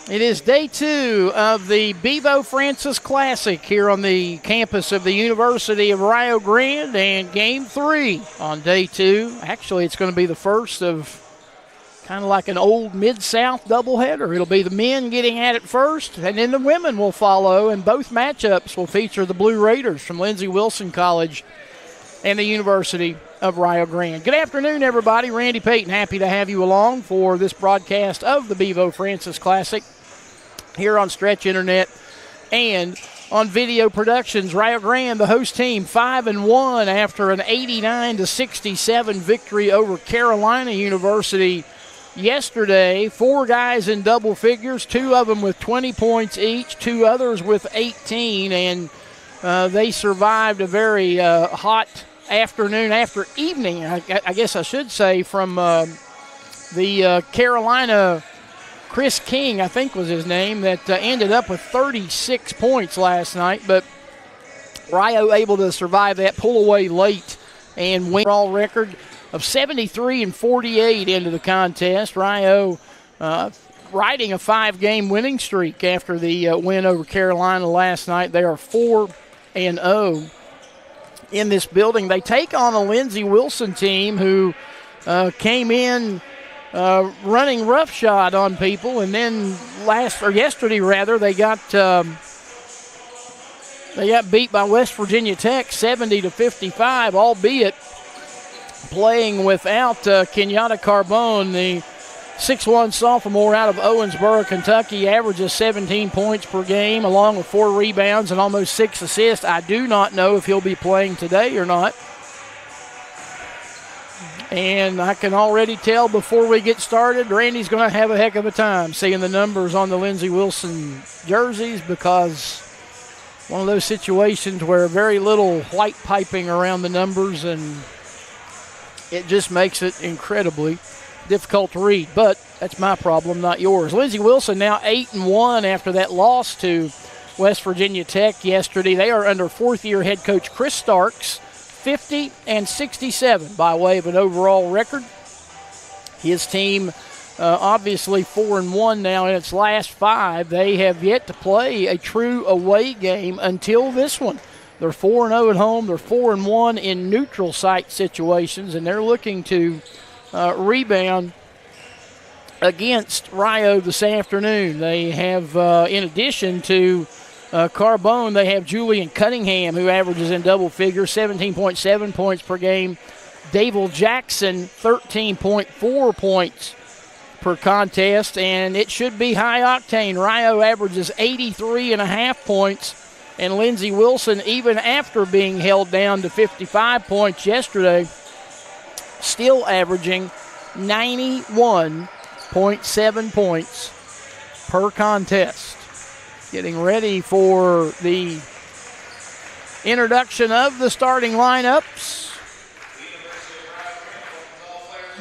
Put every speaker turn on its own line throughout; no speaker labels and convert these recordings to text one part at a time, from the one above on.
It is day 2 of the Bevo Francis Classic here on the campus of the University of Rio Grande, and game 3 on day 2. Actually, it's going to be the first of kind of like an old Mid-South doubleheader. It'll be the men getting at it first, and then the women will follow, and both matchups will feature the Blue Raiders from Lindsey Wilson College and the University of Rio Grande. Good afternoon, everybody. Randy Payton, happy to have you along for this broadcast of the Bevo Francis Classic here on Stretch Internet and on Video Productions. Rio Grande, the host team, 5-1 after an 89-67 victory over Carolina University yesterday. 4 guys in double figures, 2 of them with 20 points each, 2 others with 18, and they survived a very hot evening, I guess I should say, from the Carolina Chris King, I think was his name, that ended up with 36 points last night. But Rio able to survive that, pull away late, and win overall record of 73-48 into the contest. Rio riding a 5-game winning streak after the win over Carolina last night. They are 4-0 in this building. They take on a Lindsey Wilson team who came in running roughshod on people, and then yesterday they got beat by West Virginia Tech 70-55, albeit playing without Kenyatta Carbone, the 6'1" sophomore out of Owensboro, Kentucky. Averages 17 points per game, along with 4 rebounds and almost 6 assists. I do not know if he'll be playing today or not. And I can already tell before we get started, Randy's going to have a heck of a time seeing the numbers on the Lindsey Wilson jerseys, because one of those situations where very little white piping around the numbers, and it just makes it incredibly difficult to read. But that's my problem, not yours. Lindsey Wilson now 8-1 after that loss to West Virginia Tech yesterday. They are under 4th-year head coach Chris Starks, 50-67 by way of an overall record. His team obviously 4-1 now in its last 5. They have yet to play a true away game until this one. They're 4-0 at home. They're 4-1 in neutral site situations, and they're looking to rebound against Rio this afternoon. They have, in addition to Carbone, they have Julian Cunningham, who averages in double figures, 17.7 points per game. Dave Jackson, 13.4 points per contest, and it should be high octane. Rio averages 83.5 points, and Lindsey Wilson, even after being held down to 55 points yesterday, still averaging 91.7 points per contest. Getting ready for the introduction of the starting lineups.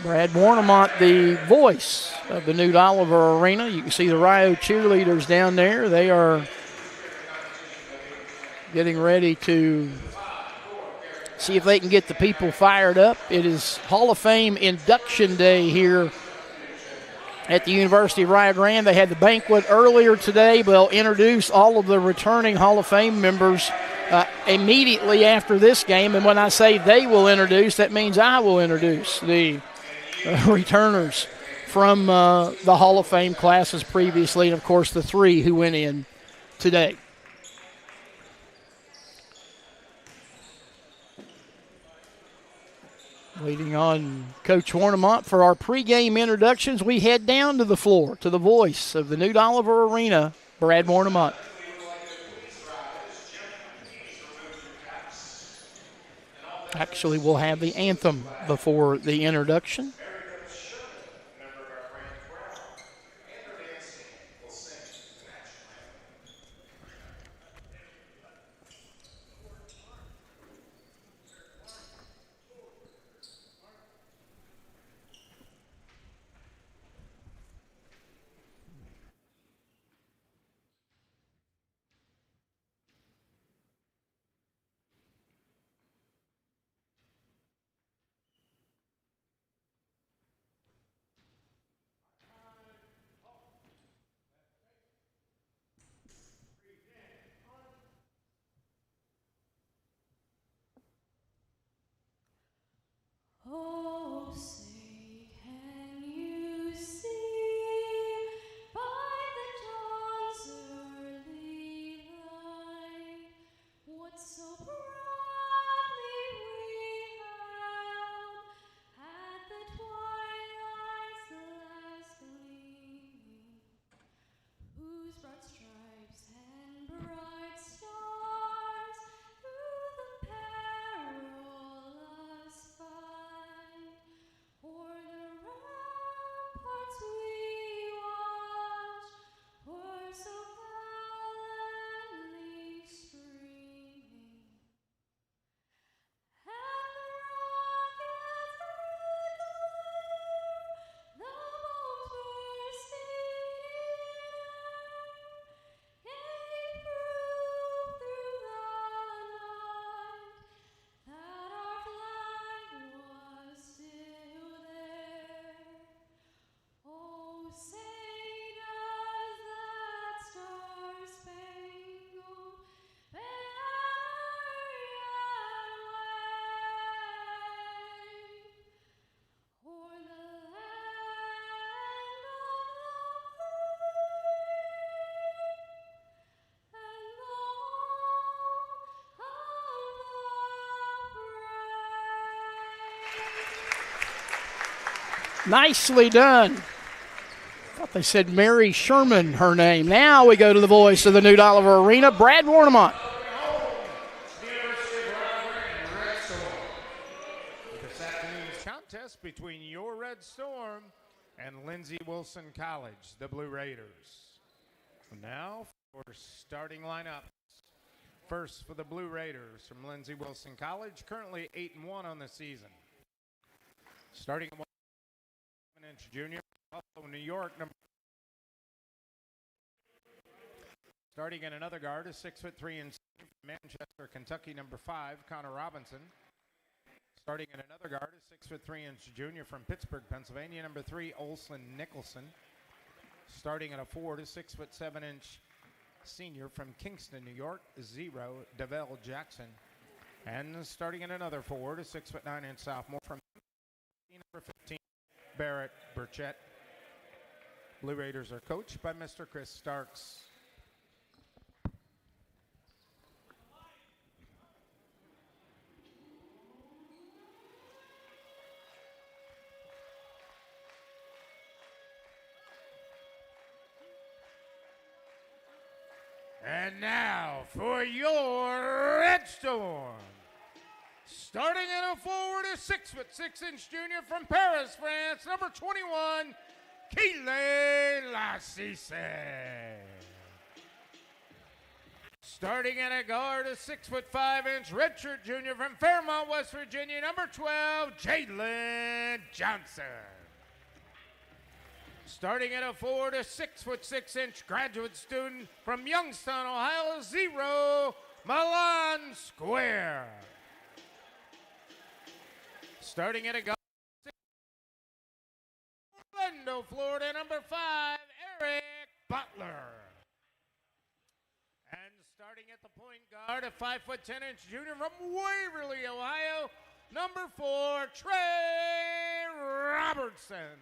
Brad Warnemont, the voice of the Newt Oliver Arena. You can see the Rio cheerleaders down there. They are getting ready to see if they can get the people fired up. It is Hall of Fame induction day here at the University of Rio Grande. They had the banquet earlier today, but they'll introduce all of the returning Hall of Fame members immediately after this game. And when I say they will introduce, that means I will introduce the returners from the Hall of Fame classes previously, and, of course, the 3 who went in today. Waiting on Coach Warnemont for our pregame introductions, we head down to the floor to the voice of the Newt Oliver Arena, Brad Warnemont. Actually, we'll have the anthem before the introduction. Nicely done. I thought they said Mary Sherman, her name. Now we go to the voice of the New Oliver Arena, Brad Warnemont.
This afternoon's contest between your Red Storm and Lindsey Wilson College, the Blue Raiders. Now for starting lineup. First for the Blue Raiders from Lindsey Wilson College, currently 8-1 on the season. Starting at 1-inch junior, Buffalo, New York. Starting in another guard, a 6'3" and Manchester, Kentucky, number 5, Connor Robinson. Starting in another guard, a 6'3" junior from Pittsburgh, Pennsylvania, number 3, Olson Nicholson. Starting at a 4 to 6'7" senior from Kingston, New York, 0, Devell Jackson. And starting in another 4 to 6'9" sophomore from number 15, Barrett Burchett. Blue Raiders are coached by Mr. Chris Starks. And now for your Red Storm. Starting in a forward, a 6'6" junior from Paris, France, number 21, Keelan Lassise. Starting at a guard, a 6'5" redshirt junior from Fairmont, West Virginia, number 12, Jalen Johnson. Starting at a 4 to 6'6" graduate student from Youngstown, Ohio, 0, Milan Square. Starting at a guard, Orlando, Florida, number 5, Eric Butler. And starting at the point guard, a 5'10" junior from Waverly, Ohio, number 4, Trey Robertson.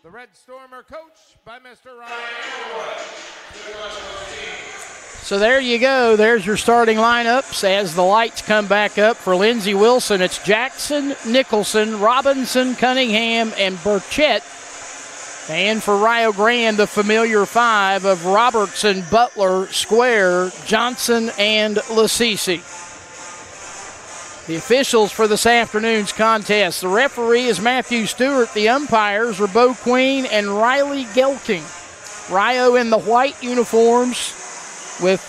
The Red Storm are coached by Mr. Ryan.
So there you go. There's your starting lineups as the lights come back up for Lindsey Wilson. It's Jackson, Nicholson, Robinson, Cunningham, and Burchett. And for Rio Grande, the familiar 5 of Robertson, Butler, Square, Johnson, and Lassisi. The officials for this afternoon's contest. The referee is Matthew Stewart. The umpires are Bo Queen and Riley Gelking. Rio in the white uniforms with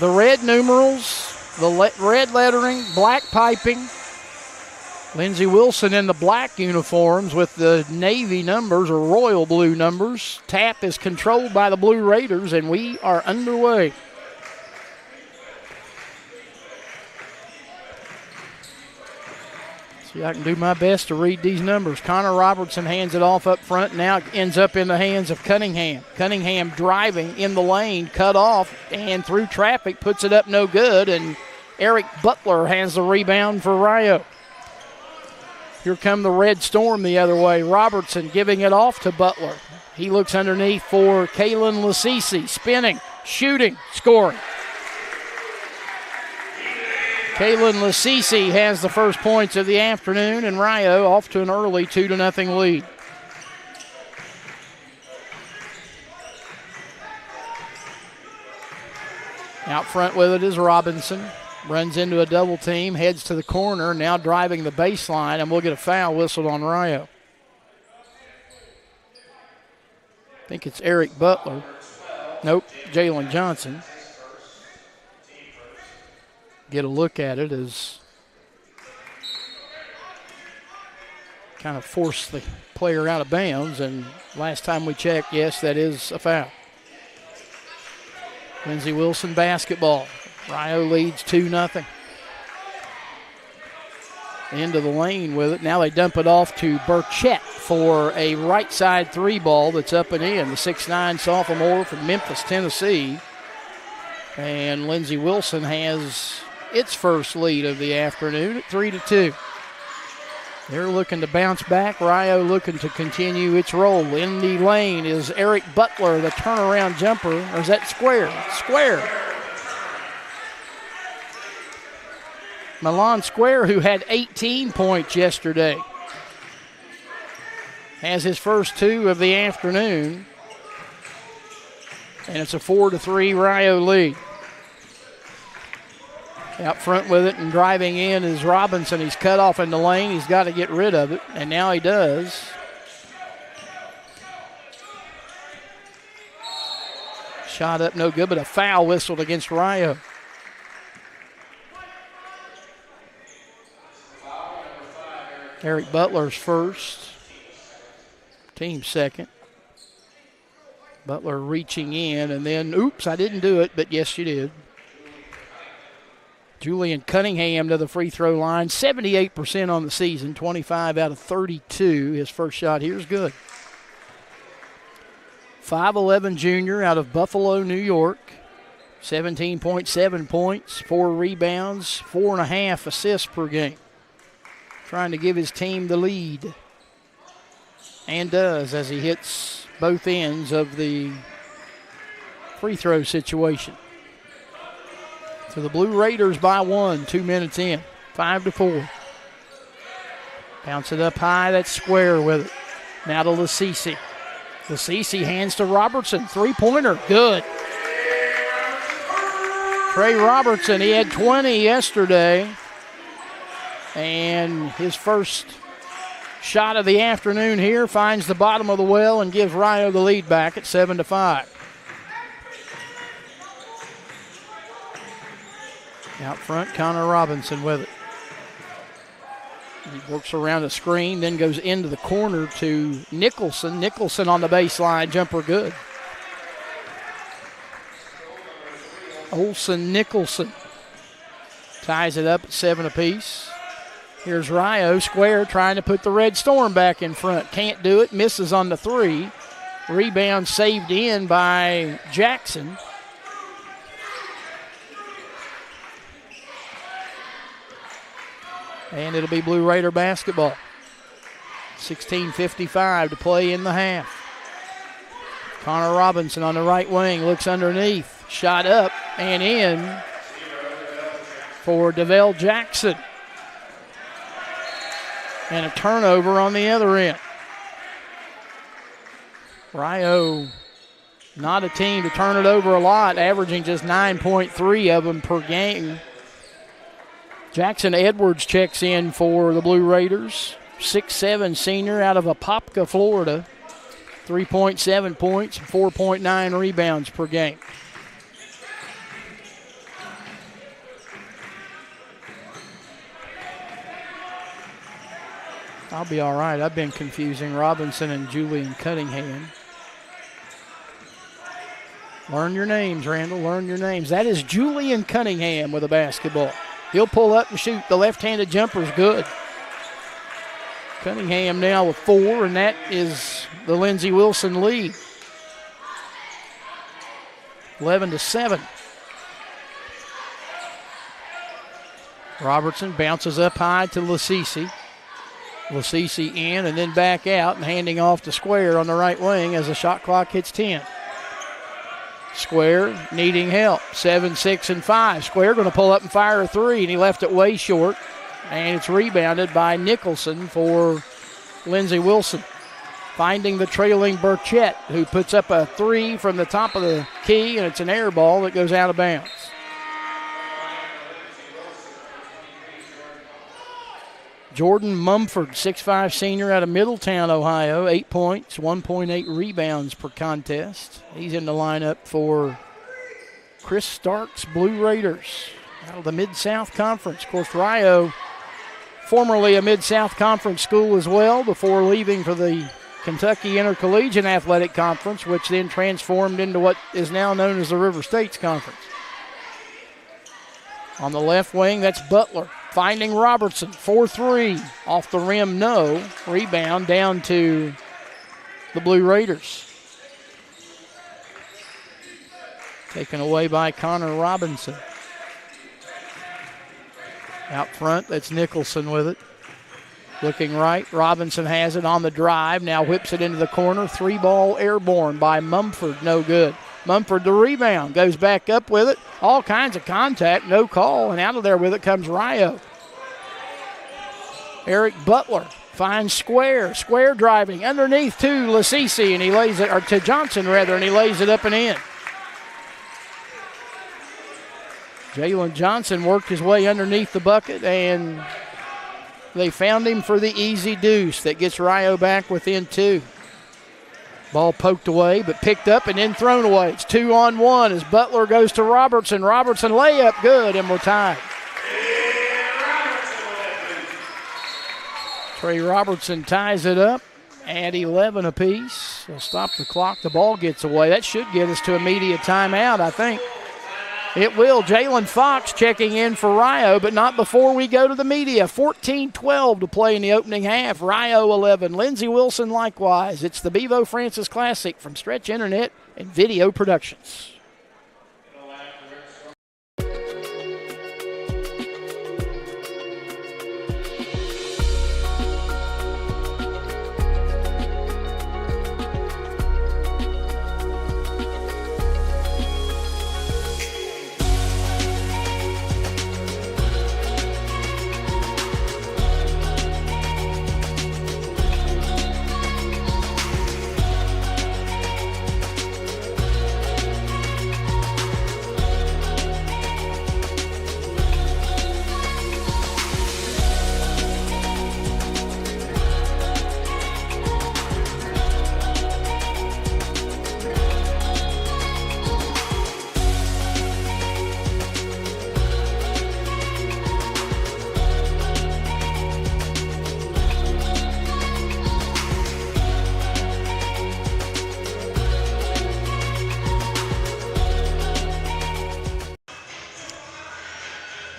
the red numerals, the red lettering, black piping. Lindsey Wilson in the black uniforms with the navy numbers or royal blue numbers. Tap is controlled by the Blue Raiders, and we are underway. I can do my best to read these numbers. Connor Robertson hands it off up front. Now it ends up in the hands of Cunningham. Cunningham driving in the lane, cut off, and through traffic, puts it up no good. And Eric Butler has the rebound for Rio. Here come the Red Storm the other way. Robertson giving it off to Butler. He looks underneath for Kalen Lassisi. Spinning, shooting, scoring. Kalen Lassisi has the first points of the afternoon, and Rio off to an early 2-0 lead. Out front with it is Robinson. Runs into a double team, heads to the corner, now driving the baseline, and we'll get a foul whistled on Rio. I think it's Eric Butler. Nope, Jalen Johnson. Get a look at it as kind of force the player out of bounds, and last time we checked, yes, that is a foul. Lindsey Wilson basketball. Rio leads 2-0. Into the lane with it. Now they dump it off to Burchett for a right side 3 ball that's up and in. The 6'9" sophomore from Memphis, Tennessee. And Lindsey Wilson has its first lead of the afternoon at 3-2. They're looking to bounce back. Rio looking to continue its roll. In the lane is Eric Butler, the turnaround jumper. Or is that Square? Square. Milan Square, who had 18 points yesterday, has his first 2 of the afternoon. And it's a 4-3 Rio lead. Out front with it and driving in is Robinson. He's cut off in the lane. He's got to get rid of it, and now he does. Shot up, no good, but a foul whistled against Rio. Eric Butler's first. Team second. Butler reaching in, and then, oops, I didn't do it, but yes, you did. Julian Cunningham to the free throw line, 78% on the season, 25 out of 32. His first shot here is good. 5'11 junior out of Buffalo, New York. 17.7 points, 4 rebounds, 4.5 assists per game. Trying to give his team the lead. And does as he hits both ends of the free throw situation. So the Blue Raiders by 1, 2 minutes in, 5-4. Bounce it up high, that's Square with it. Now to Lasisi. Lasisi hands to Robertson, three-pointer, good. Trey Robertson, he had 20 yesterday. And his first shot of the afternoon here finds the bottom of the well and gives Rio the lead back at 7-5. Out front, Connor Robinson with it. He works around the screen, then goes into the corner to Nicholson. Nicholson on the baseline, jumper good. Olsen Nicholson ties it up at 7 apiece. Here's Rio Square trying to put the Red Storm back in front. Can't do it, misses on the 3. Rebound saved in by Jackson. And it'll be Blue Raider basketball. 16:55 to play in the half. Connor Robinson on the right wing, looks underneath. Shot up and in for DeVell Jackson. And a turnover on the other end. Rio, not a team to turn it over a lot, averaging just 9.3 of them per game. Jackson Edwards checks in for the Blue Raiders. 6'7" senior out of Apopka, Florida. 3.7 points, 4.9 rebounds per game. I'll be all right. I've been confusing Robinson and Julian Cunningham. Learn your names, Randall. Learn your names. That is Julian Cunningham with a basketball. He'll pull up and shoot. The left-handed jumper's good. Cunningham now with 4, and that is the Lindsey Wilson lead. 11-7. Robertson bounces up high to Lasisi. Lasisi in and then back out and handing off to Square on the right wing as the shot clock hits 10. Square needing help. 7, 6, and 5. Square going to pull up and fire a 3, and he left it way short. And it's rebounded by Nicholson for Lindsey Wilson. Finding the trailing Burchett, who puts up a 3 from the top of the key, and it's an air ball that goes out of bounds. Jordan Mumford, 6'5" senior out of Middletown, Ohio. 8 points, 1.8 rebounds per contest. He's in the lineup for Chris Stark's Blue Raiders out of the Mid-South Conference. Of course, Rio, formerly a Mid-South Conference school as well, before leaving for the Kentucky Intercollegiate Athletic Conference, which then transformed into what is now known as the River States Conference. On the left wing, that's Butler. Finding Robertson, 4-3. Off the rim, no. Rebound down to the Blue Raiders. Taken away by Connor Robinson. Out front, that's Nicholson with it. Looking right, Robinson has it on the drive. Now whips it into the corner. 3-ball airborne by Mumford, no good. Mumford the rebound, goes back up with it. All kinds of contact, no call, and out of there with it comes Rio. Eric Butler finds Square driving underneath to Lasisi, and he lays it, or to Johnson rather, and he lays it up and in. Jalen Johnson worked his way underneath the bucket, and they found him for the easy deuce that gets Rio back within 2. Ball poked away, but picked up and then thrown away. It's 2-on-1 as Butler goes to Robertson. Robertson layup, good, and we're tied. Trey Robertson ties it up at 11 apiece. They'll stop the clock. The ball gets away. That should get us to immediate timeout, I think. It will. Jalen Fox checking in for Rio, but not before we go to the media. 14-12 to play in the opening half. Rio 11. Lindsey Wilson likewise. It's the Bevo Francis Classic from Stretch Internet and Video Productions.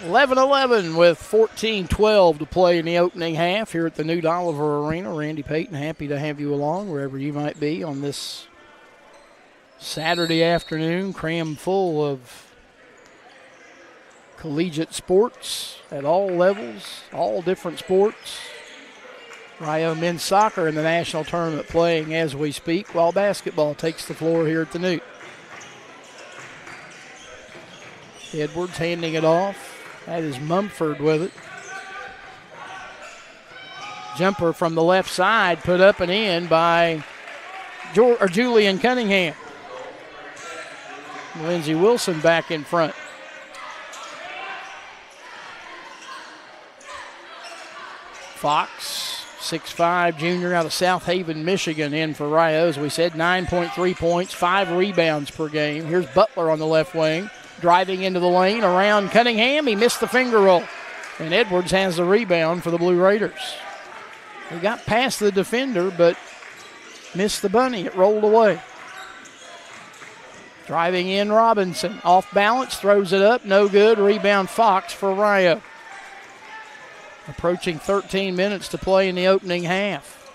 11-11 with 14-12 to play in the opening half here at the New Dolliver Arena. Randy Payton, happy to have you along wherever you might be on this Saturday afternoon, crammed full of collegiate sports at all levels, all different sports. Rio men's soccer in the national tournament playing as we speak, while basketball takes the floor here at the Newt. Edwards handing it off. That is Mumford with it. Jumper from the left side put up and in by Julian Cunningham. Lindsey Wilson back in front. Fox, 6'5", junior out of South Haven, Michigan, in for Rio. As we said, 9.3 points, 5 rebounds per game. Here's Butler on the left wing, driving into the lane around Cunningham. He missed the finger roll, and Edwards has the rebound for the Blue Raiders. He got past the defender, but missed the bunny. It rolled away. Driving in Robinson, off balance, throws it up, no good. Rebound Fox for Rio. Approaching 13 minutes to play in the opening half.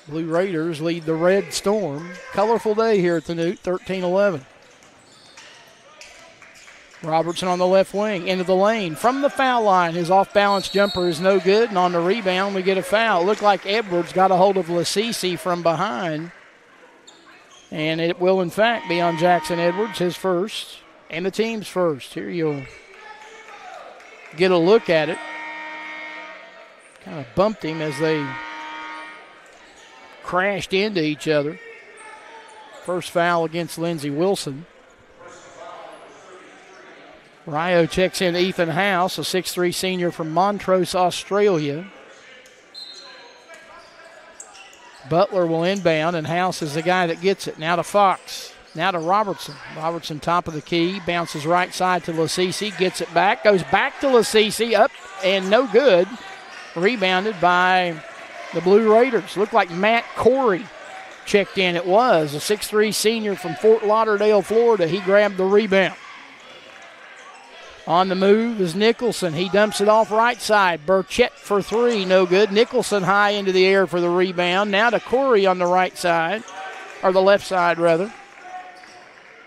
Blue Raiders lead the Red Storm. Colorful day here at the Newt, 13-11. Robertson on the left wing, into the lane. From the foul line, his off-balance jumper is no good, and on the rebound we get a foul. It looked like Edwards got a hold of Lasisi from behind, and it will, in fact, be on Jackson Edwards, his first, and the team's first. Here you'll get a look at it. Kind of bumped him as they crashed into each other. First foul against Lindsey Wilson. Rio checks in Ethan House, a 6'3" senior from Montrose, Australia. Butler will inbound, and House is the guy that gets it. Now to Fox. Now to Robertson. Robertson top of the key, bounces right side to Lasisi, gets it back, goes back to Lasisi, up and no good. Rebounded by the Blue Raiders. Looked like Matt Corey checked in. It was a 6'3" senior from Fort Lauderdale, Florida. He grabbed the rebound. On the move is Nicholson. He dumps it off right side. Burchett for three, no good. Nicholson high into the air for the rebound. Now to Corey on the right side, or the left side rather.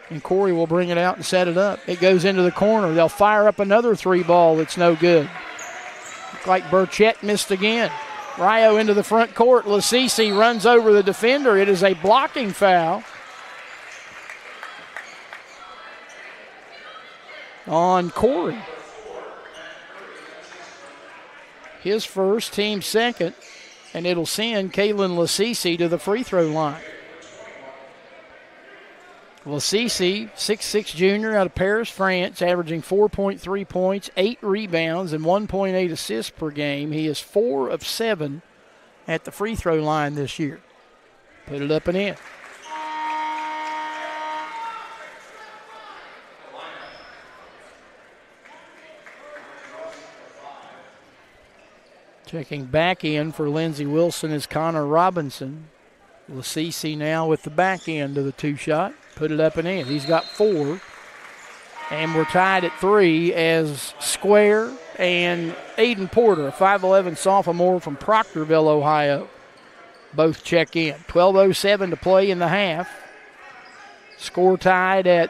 And Corey will bring it out and set it up. It goes into the corner. They'll fire up another three ball that's no good. Looked like Burchett missed again. Rio into the front court. Lasisi runs over the defender. It is a blocking foul. on Corey. His first, team second, and it'll send Kalen Lasisi to the free throw line. Lasisi, 6'6" junior out of Paris, France, averaging 4.3 points, 8 rebounds, and 1.8 assists per game. He is 4 of 7 at the free throw line this year. Put it up and in. Checking back in for Lindsey Wilson is Connor Robinson. Lasisi now with the back end of the two-shot. Put it up and in. He's got 4. And we're tied at 3 as Square and Aiden Porter, a 5'11 sophomore from Proctorville, Ohio, both check in. 12:07 to play in the half. Score tied at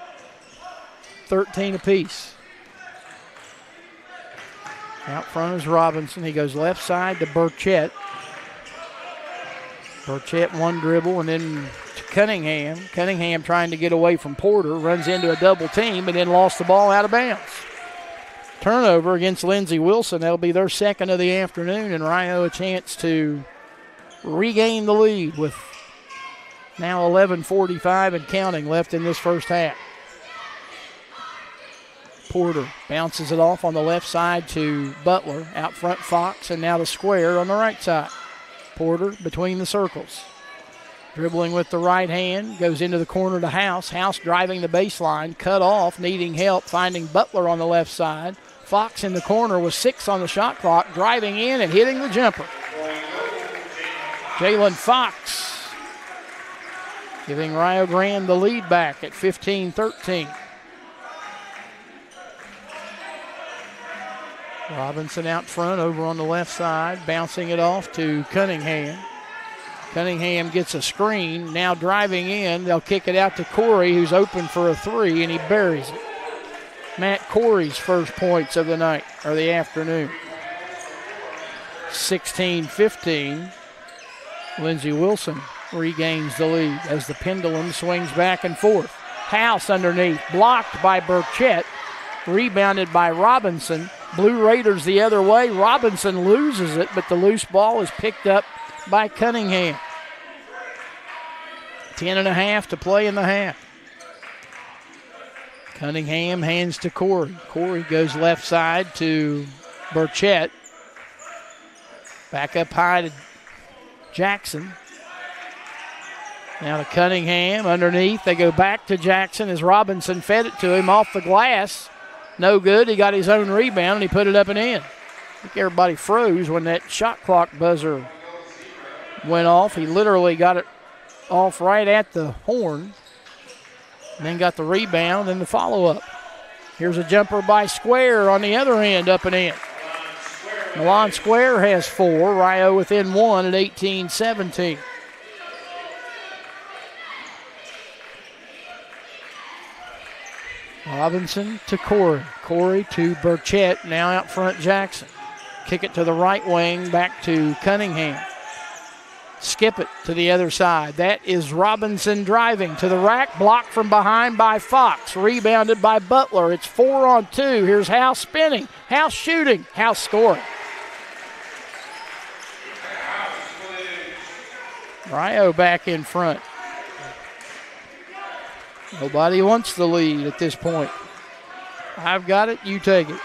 13 apiece. Out front is Robinson. He goes left side to Burchett. Burchett one dribble and then to Cunningham. Cunningham trying to get away from Porter. Runs into a double team and then lost the ball out of bounds. Turnover against Lindsey Wilson. That'll be their second of the afternoon, and Rio a chance to regain the lead with now 11:45 and counting left in this first half. Porter bounces it off on the left side to Butler. Out front Fox, and now to Square on the right side. Porter between the circles. Dribbling with the right hand, goes into the corner to House. House driving the baseline, cut off, needing help, finding Butler on the left side. Fox in the corner with 6 on the shot clock, driving in and hitting the jumper. Jalen Fox giving Rio Grande the lead back at 15-13. Robinson out front over on the left side, bouncing it off to Cunningham. Cunningham gets a screen, now driving in. They'll kick it out to Corey, who's open for a 3, and he buries it. Matt Corey's first points of the night, or the afternoon. 16-15. Lindsey Wilson regains the lead as the pendulum swings back and forth. House underneath, blocked by Burchett, rebounded by Robinson. Blue Raiders the other way. Robinson loses it, but the loose ball is picked up by Cunningham. 10.5 to play in the half. Cunningham hands to Corey. Corey goes left side to Burchett. Back up high to Jackson. Now to Cunningham underneath. They go back to Jackson as Robinson fed it to him off the glass. No good. He got his own rebound and he put it up and in. I think everybody froze when that shot clock buzzer went off. He literally got it off right at the horn. And then got the rebound and the follow-up. Here's a jumper by Square on the other end, up and in. Milan Square has 4. Rio within 1 at 18-17. Robinson to Corey. Corey to Burchett. Now out front Jackson. Kick it to the right wing, back to Cunningham. Skip it to the other side. That is Robinson driving to the rack. Blocked from behind by Fox. Rebounded by Butler. It's 4 on 2. Here's House spinning. House shooting. House scoring. Rio back in front. Nobody wants the lead at this point. I've got it. You take it.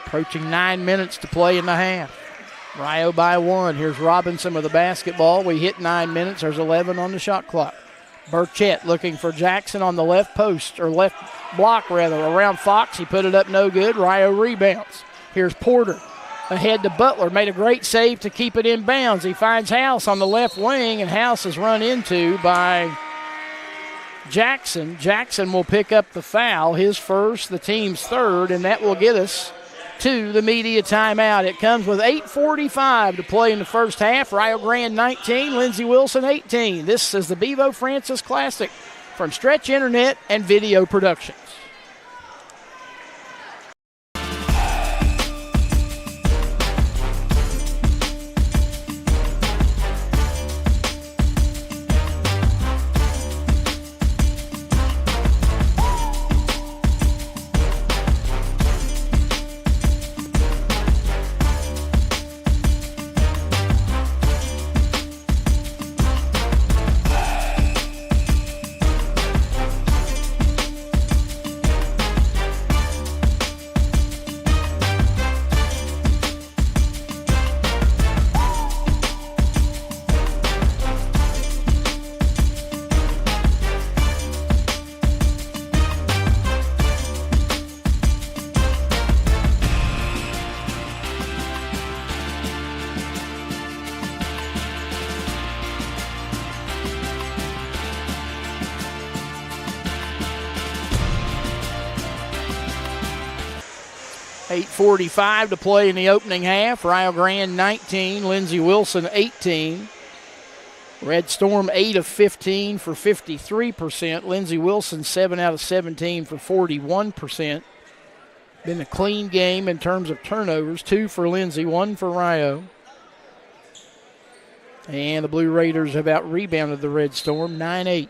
Approaching 9 minutes to play in the half. Rio by 1. Here's Robinson with the basketball. We hit 9 minutes. There's 11 on the shot clock. Burchett looking for Jackson on the left post, or left block rather, around Fox. He put it up no good. Rio rebounds. Here's Porter ahead to Butler. Made a great save to keep it in bounds. He finds House on the left wing, and House is run into by Jackson. Jackson will pick up the foul, his first, the team's third, and that will get us to the media timeout. It comes with 8:45 to play in the first half. Rio Grande 19, Lindsey Wilson 18. This is the Bevo Francis Classic from Stretch Internet and Video Productions. 8:45 to play in the opening half. Rio Grande 19, Lindsey Wilson 18. Red Storm 8 of 15 for 53%. Lindsey Wilson 7 out of 17 for 41%. Been a clean game in terms of turnovers. 2 for Lindsey, 1 for Rio. And the Blue Raiders have out-rebounded the Red Storm 9-8.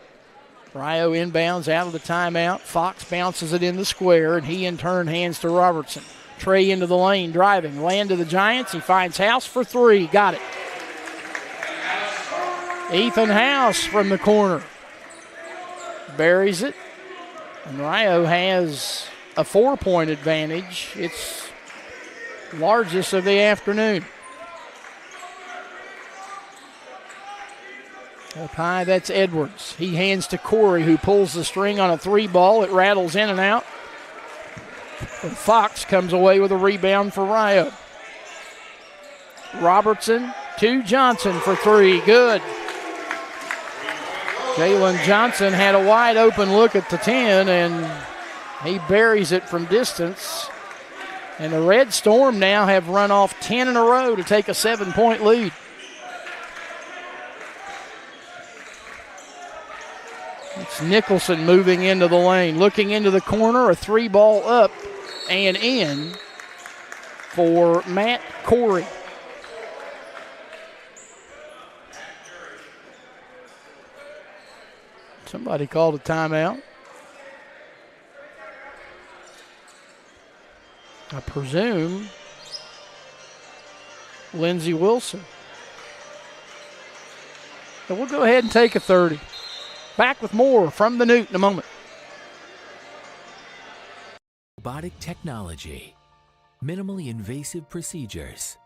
Rio inbounds out of the timeout. Fox bounces it in the square, and he in turn hands to Robertson. Trey into the lane, driving. Land to the Giants. He finds House for 3. Got it. Ethan House from the corner. Buries it. And Rio has a 4-point advantage. It's largest of the afternoon. Up high, that's Edwards. He hands to Corey, who pulls the string on a 3 ball. It rattles in and out. And Fox comes away with a rebound for Rio. Robertson to Johnson for 3. Good. Jalen Johnson had a wide open look at the 10, and he buries it from distance. And the Red Storm now have run off 10 in a row to take a 7-point lead. It's Nicholson moving into the lane, looking into the corner, a 3-ball up and in for Matt Corey. Somebody called a timeout. I presume Lindsey Wilson. So we'll go ahead and take a 30. Back with more from the Newt in a moment.
Robotic technology, minimally invasive procedures,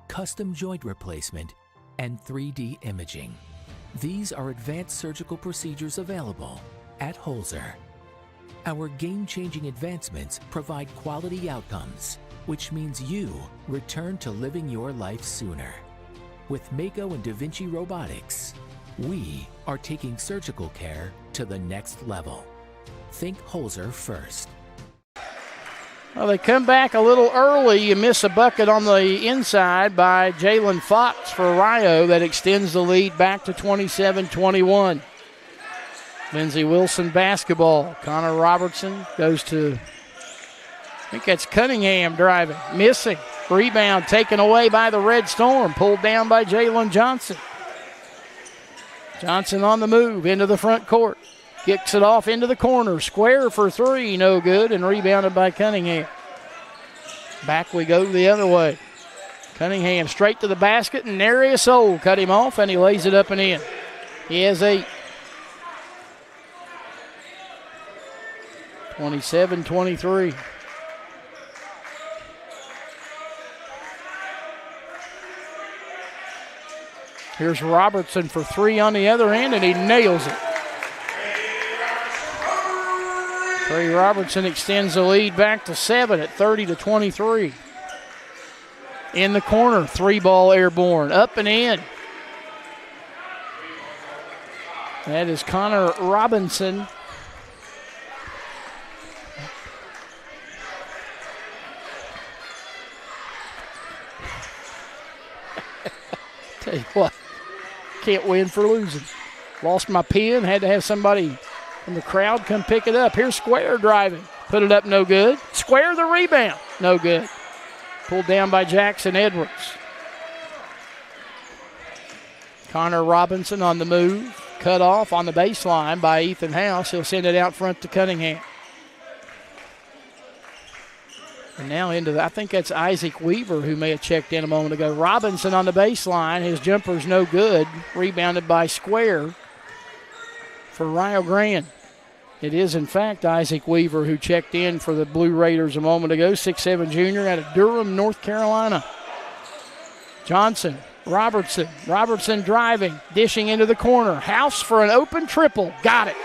custom joint replacement, and 3D imaging. These are advanced surgical procedures available at Holzer. Our game-changing advancements provide quality outcomes, which means you return to living your life sooner. With Mako and Da Vinci Robotics, we are taking surgical care to the next level. Think Holzer first.
Well, they come back a little early. You miss a bucket on the inside by Jalen Fox for Rio that extends the lead back to 27-21. Lindsey Wilson basketball. Connor Robertson goes to, I think that's Cunningham driving. Missing. Rebound taken away by the Red Storm. Pulled down by Jalen Johnson. Johnson on the move into the front court. Kicks it off into the corner. Square for 3. No good. And rebounded by Cunningham. Back we go the other way. Cunningham straight to the basket. And Narius Old cut him off, and he lays it up and in. He has 8. 27-23. Here's Robertson for 3 on the other end, and he nails it. Trey Robertson extends the lead back to 7 at 30-23. In the corner, 3-ball airborne, up and in. That is Connor Robinson. Tell you what, can't win for losing. Lost my pen, had to have somebody from the crowd come pick it up. Here's Square driving. Put it up, no good. Square the rebound, no good. Pulled down by Jackson Edwards. Connor Robinson on the move. Cut off on the baseline by Ethan House. He'll send it out front to Cunningham. And now into the, I think that's Isaac Weaver who may have checked in a moment ago. Robinson on the baseline. His jumper's no good. Rebounded by Square for Rio Grande. It is, in fact, Isaac Weaver who checked in for the Blue Raiders a moment ago. 6'7" junior out of Durham, North Carolina. Johnson, Robertson. Robertson driving, dishing into the corner. House for an open triple. Got it.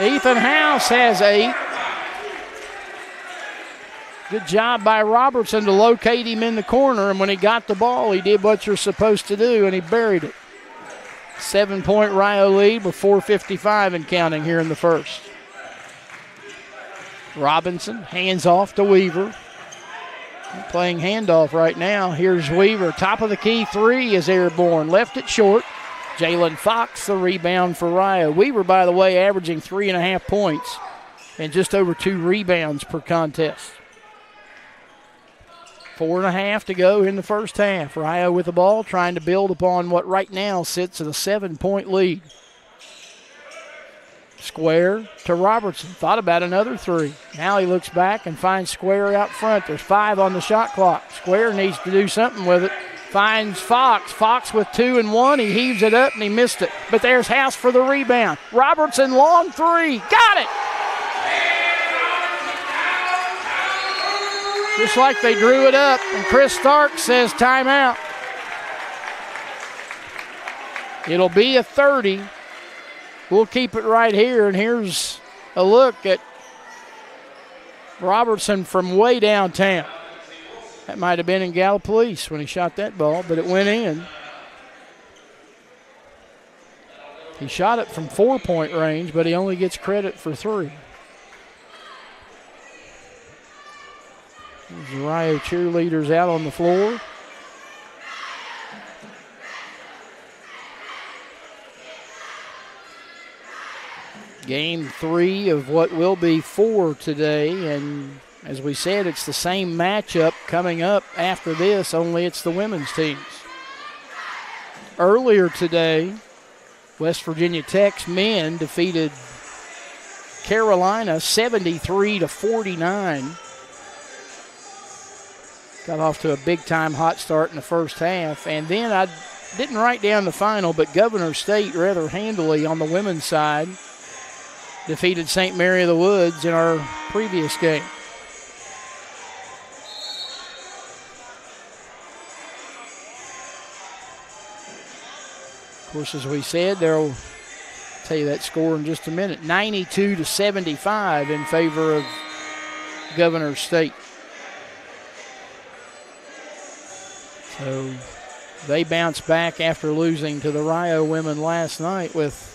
Ethan House has 8. Good job by Robertson to locate him in the corner, and when he got the ball, he did what you're supposed to do, and he buried it. 7-point Rio lead with 4:55 and counting here in the first. Robinson hands off to Weaver. Playing handoff right now. Here's Weaver. Top of the key three is airborne. Left it short. Jalen Fox, the rebound for Rio. Weaver, by the way, averaging 3.5 points and just over 2 rebounds per contest. 4.5 to go in the first half. Rio with the ball, trying to build upon what right now sits at a 7-point lead. Square to Robertson. Thought about another three. Now he looks back and finds Square out front. There's 5 on the shot clock. Square needs to do something with it. Finds Fox. Fox with 2 and 1. He heaves it up and he missed it. But there's House for the rebound. Robertson, long three. Got it! Just like they drew it up. And Chris Stark says timeout. It'll be a 30. We'll keep it right here, and here's a look at Robertson from way downtown. That might have been in Gallipolis when he shot that ball, but it went in. He shot it from 4-point range, but he only gets credit for 3. There's the Rio cheerleaders out on the floor. Game 3 of what will be 4 today, and as we said, it's the same matchup coming up after this, only it's the women's teams. Earlier today, West Virginia Tech's men defeated Carolina 73-49. Got off to a big-time hot start in the first half, and then I didn't write down the final, but Governor State rather handily on the women's side defeated St. Mary of the Woods in our previous game. Of course, as we said, they'll tell you that score in just a minute. 92-75 in favor of Governor State. So they bounced back after losing to the Rio women last night with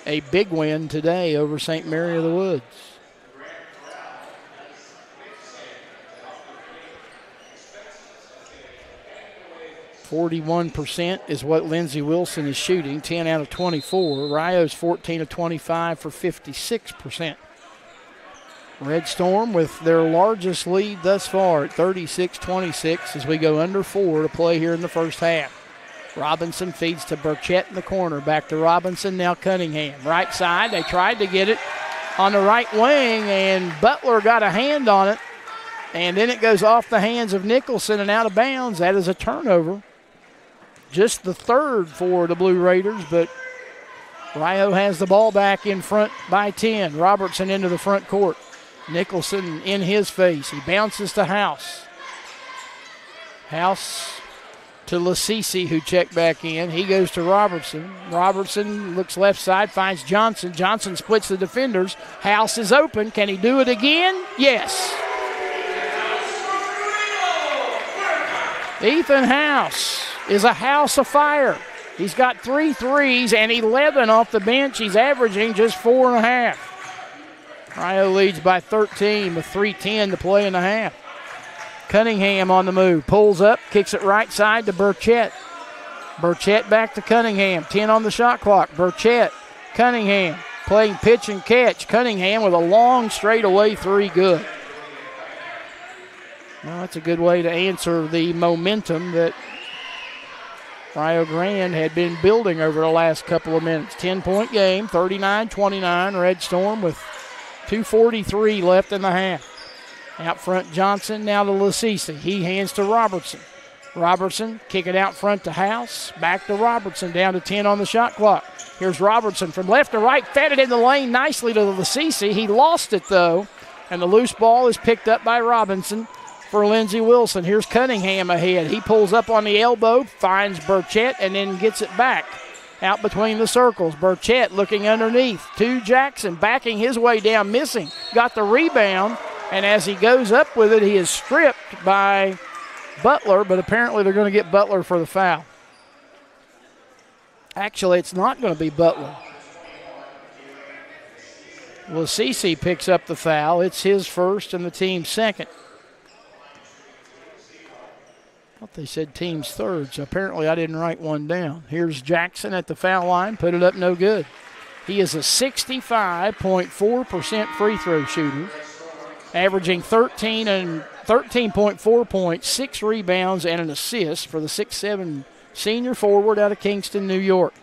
a big win today over St. Mary of the Woods. %41% is what Lindsey Wilson is shooting, 10 out of 24. Rio's 14 of 25 for 56%. Red Storm with their largest lead thus far at 36-26 as we go under 4 to play here in the first half. Robinson feeds to Burchett in the corner. Back to Robinson, now Cunningham. Right side, they tried to get it on the right wing, and Butler got a hand on it. And then it goes off the hands of Nicholson and out of bounds. That is a turnover. Just the third for the Blue Raiders, but Rio has the ball back in front by 10. Robertson into the front court. Nicholson in his face. He bounces to House. House to Lasisi, who checked back in. He goes to Robertson. Robertson looks left side, finds Johnson. Johnson splits the defenders. House is open. Can he do it again? Yes. Ethan House is a house of fire. He's got 3 threes and 11 off the bench. He's averaging just 4.5. Rio leads by 13 with 3:10 to play in the half. Cunningham on the move. Pulls up, kicks it right side to Burchett. Burchett back to Cunningham. 10 on the shot clock. Burchett, Cunningham playing pitch and catch. Cunningham with a long straightaway 3, good. Well, that's a good way to answer the momentum that Rio Grande had been building over the last couple of minutes. 10-point game, 39-29. Red Storm with 2:43 left in the half. Out front, Johnson, now to Lasisi. He hands to Robertson. Robertson, kick it out front to House. Back to Robertson, down to 10 on the shot clock. Here's Robertson from left to right, fed it in the lane nicely to Lasisi. He lost it, though, and the loose ball is picked up by Robinson for Lindsey Wilson. Here's Cunningham ahead. He pulls up on the elbow, finds Burchett, and then gets it back out between the circles. Burchett looking underneath to Jackson, backing his way down, missing. Got the rebound. And as he goes up with it, he is stripped by Butler, but apparently they're going to get Butler for the foul. Actually, it's not going to be Butler. Lasisi picks up the foul. It's his first and the team's second. I thought they said team's third, so apparently I didn't write one down. Here's Jackson at the foul line. Put it up, no good. He is a 65.4% free throw shooter, averaging 13.4 points, 6 rebounds, and an assist for the 6'7" senior forward out of Kingston, New York.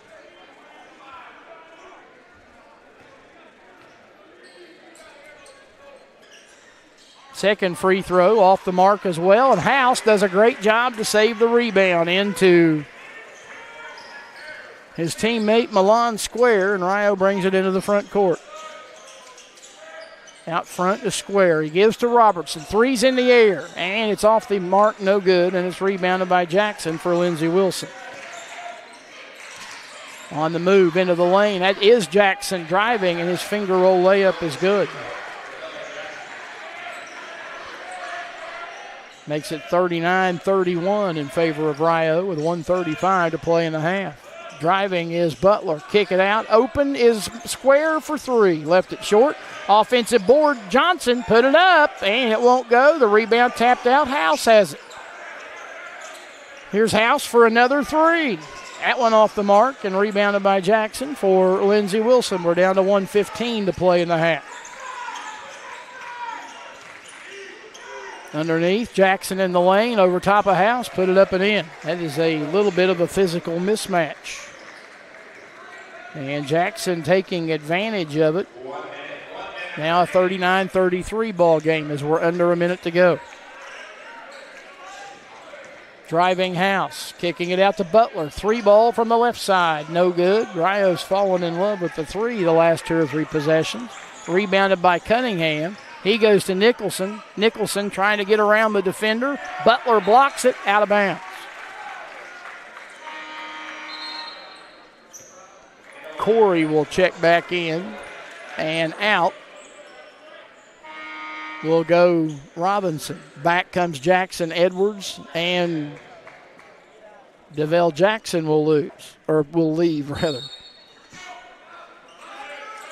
Second free throw off the mark as well, and House does a great job to save the rebound into his teammate Milan Square, and Rio brings it into the front court. Out front to Square. He gives to Robertson. Three's in the air, and it's off the mark, no good, and it's rebounded by Jackson for Lindsey Wilson. On the move into the lane, that is Jackson driving, and his finger roll layup is good. Makes it 39-31 in favor of Rio with 1:35 to play in the half. Driving is Butler. Kick it out. Open is Square for three. Left it short. Offensive board. Johnson put it up, and it won't go. The rebound tapped out. House has it. Here's House for another three. That one off the mark and rebounded by Jackson for Lindsey Wilson. We're down to 1:15 to play in the half. Underneath, Jackson in the lane, over top of House, put it up and in. That is a little bit of a physical mismatch. And Jackson taking advantage of it. Now a 39-33 ball game as we're under a minute to go. Driving House, kicking it out to Butler. Three ball from the left side, no good. Rio's fallen in love with the three the last 2 or 3 possessions. Rebounded by Cunningham. He goes to Nicholson. Nicholson trying to get around the defender. Butler blocks it, out of bounds. Corey will check back in, and out will go Robinson. Back comes Jackson Edwards, and DeVell Jackson will leave rather.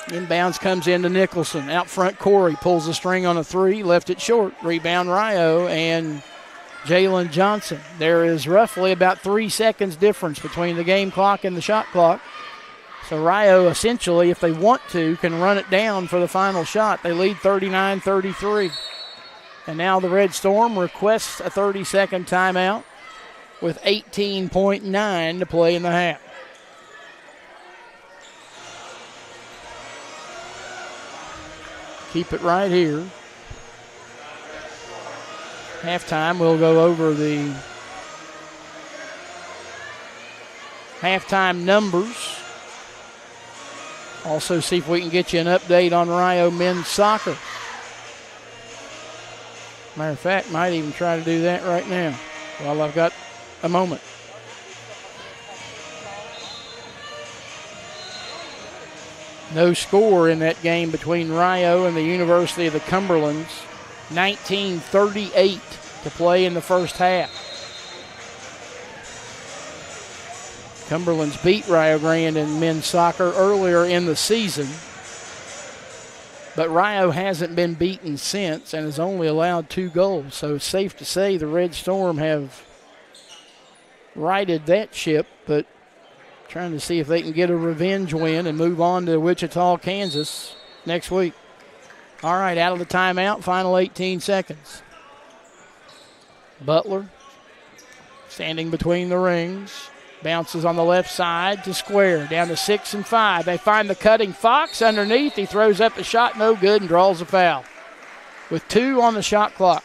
Inbounds comes into Nicholson. Out front, Corey pulls the string on a three, left it short. Rebound Rio and Jalen Johnson. There is roughly about 3 seconds difference between the game clock and the shot clock. So Rio essentially, if they want to, can run it down for the final shot. They lead 39-33. And now the Red Storm requests a 30-second timeout with 18.9 to play in the half. Keep it right here. Halftime, we'll go over the halftime numbers. Also see if we can get you an update on Rio men's soccer. Matter of fact, might even try to do that right now while I've got a moment. No score in that game between Rio and the University of the Cumberlands. 19:38 to play in the first half. Cumberlands beat Rio Grande in men's soccer earlier in the season, but Rio hasn't been beaten since and has only allowed 2 goals. So it's safe to say the Red Storm have righted that ship, but trying to see if they can get a revenge win and move on to Wichita, Kansas next week. All right, out of the timeout, final 18 seconds. Butler standing between the rings. Bounces on the left side to Square, down to 6 and 5. They find the cutting Fox underneath. He throws up a shot, no good, and draws a foul with 2 on the shot clock.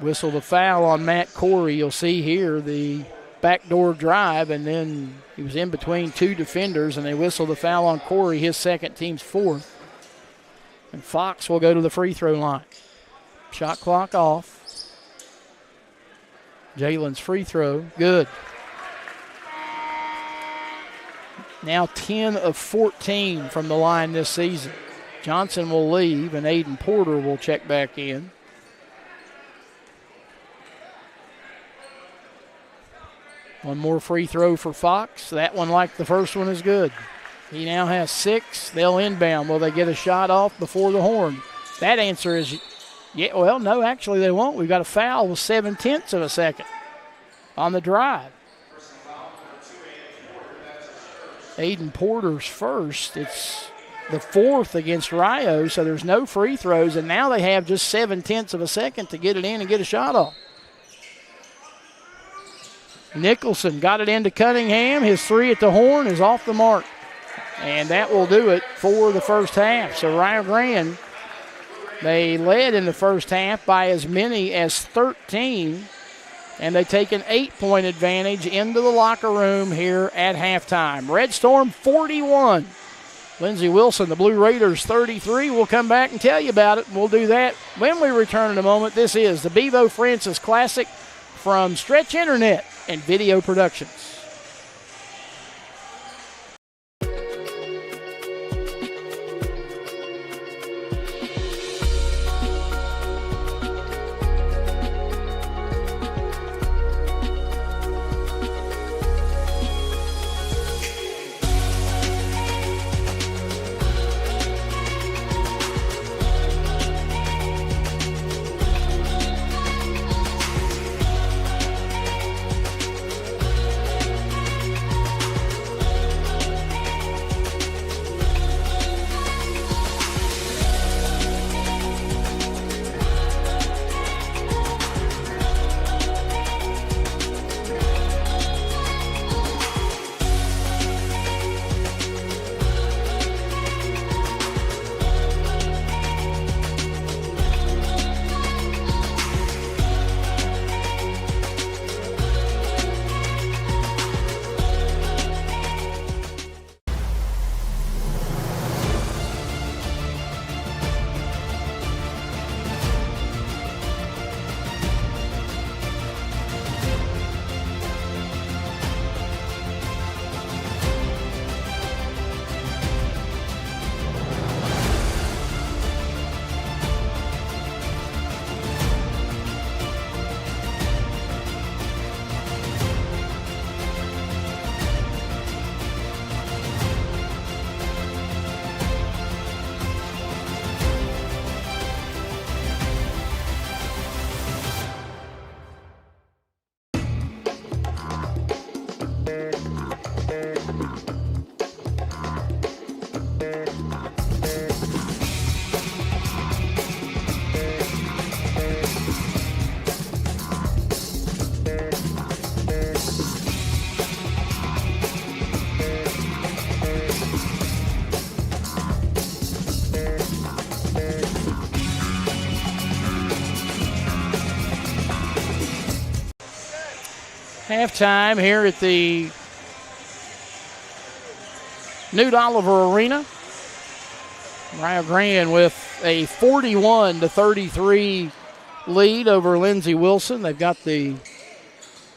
Whistle the foul on Matt Corey. You'll see here the backdoor drive, and then he was in between 2 defenders, and they whistle the foul on Corey, his second, team's 4th. And Fox will go to the free throw line. Shot clock off. Jalen's free throw, good. Now 10 of 14 from the line this season. Johnson will leave, and Aiden Porter will check back in. One more free throw for Fox. That one, like the first one, is good. He now has 6. They'll inbound. Will they get a shot off before the horn? That answer is yeah. Well, no, actually they won't. We've got a foul with 0.7 of a second on the drive. Aiden Porter's first. It's the 4th against Rio, so there's no free throws, and now they have just 0.7 of a second to get it in and get a shot off. Nicholson got it into Cunningham. His 3 at the horn is off the mark. And that will do it for the first half. So Rio Grande, they led in the first half by as many as 13. And they take an 8-point advantage into the locker room here at halftime. Red Storm 41. Lindsey Wilson, the Blue Raiders 33. We'll come back and tell you about it. We'll do that when we return in a moment. This is the Bevo Francis Classic from Stretch Internet and Video Productions. Halftime here at the Newt Oliver Arena. Rio Grande with a 41-33 lead over Lindsey Wilson. They've got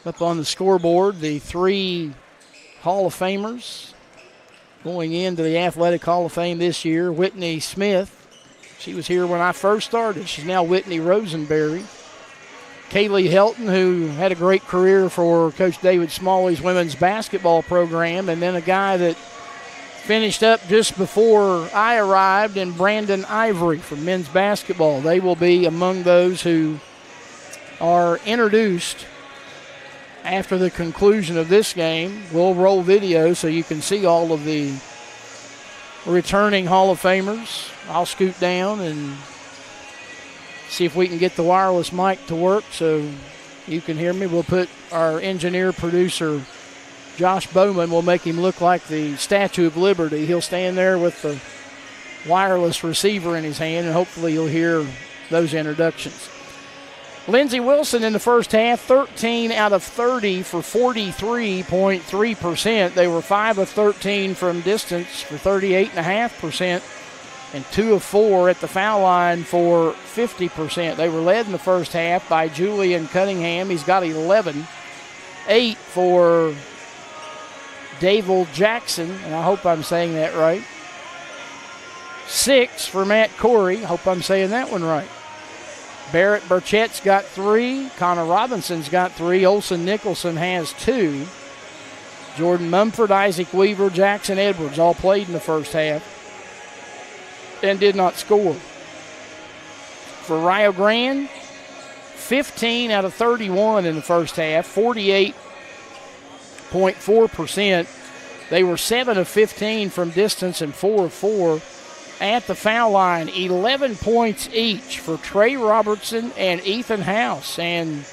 up on the scoreboard the 3 Hall of Famers going into the Athletic Hall of Fame this year. Whitney Smith, she was here when I first started. She's now Whitney Rosenberry. Kaylee Helton, who had a great career for Coach David Smalley's women's basketball program, and then a guy that finished up just before I arrived, and Brandon Ivory from men's basketball. They will be among those who are introduced after the conclusion of this game. We'll roll video so you can see all of the returning Hall of Famers. I'll scoot down and see if we can get the wireless mic to work so you can hear me. We'll put our engineer, producer, Josh Bowman, will make him look like the Statue of Liberty. He'll stand there with the wireless receiver in his hand, and hopefully you'll hear those introductions. Lindsey Wilson in the first half, 13 out of 30 for 43.3%. They were 5 of 13 from distance for 38.5%. and 2 of 4 at the foul line for 50%. They were led in the first half by Julian Cunningham. He's got 11. 8 for Davil Jackson, and I hope I'm saying that right. 6 for Matt Corey. I hope I'm saying that one right. Barrett Burchett's got 3. Connor Robinson's got 3. Olsen Nicholson has 2. Jordan Mumford, Isaac Weaver, Jackson Edwards all played in the first half and did not score. For Rio Grande, 15 out of 31 in the first half, 48.4%. They were 7 of 15 from distance and 4 of 4 at the foul line. 11 points each for Trey Robertson and Ethan House. And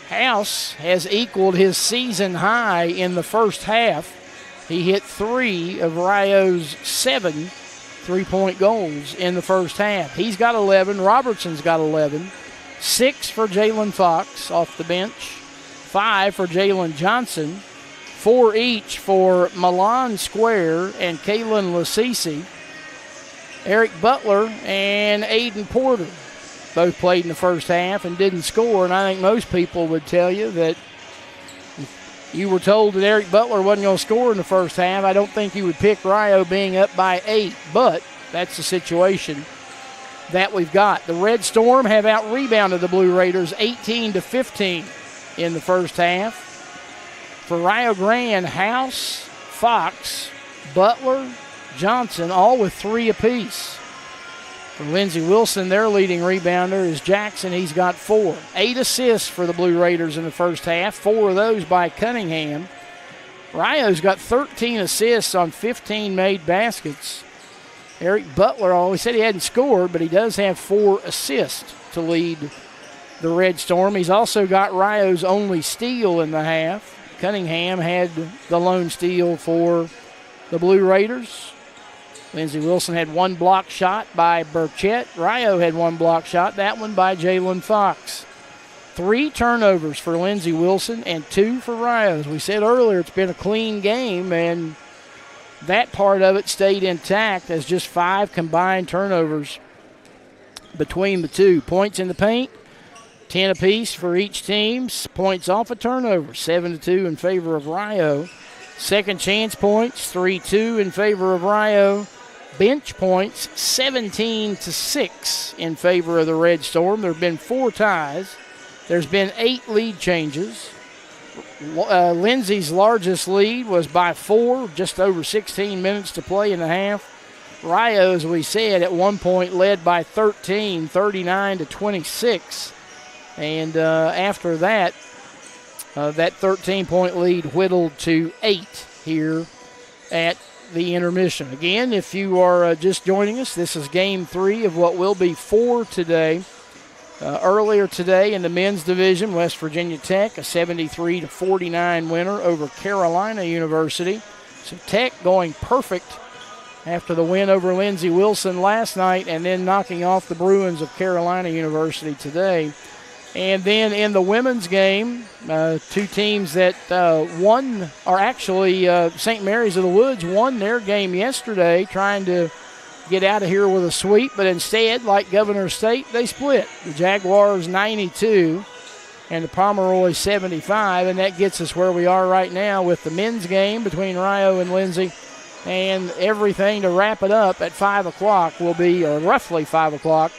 House has equaled his season high in the first half. He hit 3 of Rio's 7 3-point goals in the first half. He's got 11. Robertson's got 11. 6 for Jalen Fox off the bench. 5 for Jalen Johnson. 4 each for Milan Square and Kalen Lasisi. Eric Butler and Aiden Porter both played in the first half and didn't score. And I think most people would tell you that if you were told that Eric Butler wasn't going to score in the first half, I don't think you would pick Rio being up by 8. But that's the situation that we've got. The Red Storm have out-rebounded the Blue Raiders 18-15 in the first half. For Rio Grande, House, Fox, Butler, Johnson, all with 3 apiece. For Lindsey Wilson, their leading rebounder is Jackson. He's got 4. 8 assists for the Blue Raiders in the first half, 4 of those by Cunningham. Rio's got 13 assists on 15 made baskets. Eric Butler always said he hadn't scored, but he does have 4 assists to lead the Red Storm. He's also got Rio's only steal in the half. Cunningham had the lone steal for the Blue Raiders. Lindsey Wilson had 1 block shot by Burchett. Rio had 1 block shot, that one by Jalen Fox. 3 turnovers for Lindsey Wilson and 2 for Rio. As we said earlier, it's been a clean game, and that part of it stayed intact as just 5 combined turnovers between the two. Points in the paint, 10 apiece for each team. Points off a turnover, 7-2 in favor of Rio. Second chance points, 3-2 in favor of Rio. Bench points, 17-6 in favor of the Red Storm. There have been 4 ties. There's been 8 lead changes. Lindsey's largest lead was by 4, just over 16 minutes to play in the half. Rio, as we said, at one point led by 13, 39-26. And after that, that 13-point lead whittled to 8 here at the intermission. Again, if you are just joining us, this is Game 3 of what will be 4 today. Earlier today in the men's division, West Virginia Tech, a 73-49 winner over Carolina University. So Tech going perfect after the win over Lindsey Wilson last night and then knocking off the Bruins of Carolina University today. And then in the women's game, 2 teams that won, or actually St. Mary's of the Woods won their game yesterday, trying to get out of here with a sweep, but instead, like Governor State, they split. The Jaguars 92 and the Pomeroy 75, and that gets us where we are right now with the men's game between Rio and Lindsey. And everything to wrap it up at 5 o'clock will be, or roughly 5 o'clock,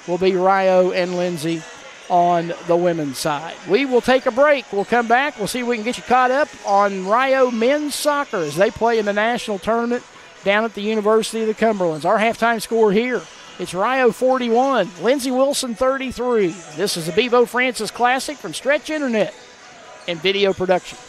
will be Rio and Lindsey on the women's side. We will take a break. We'll come back. We'll see if we can get you caught up on Rio men's soccer as they play in the national tournament down at the University of the Cumberlands. Our halftime score here, it's Rio 41, Lindsey Wilson 33. This is the Bevo Francis Classic from Stretch Internet and Video Productions.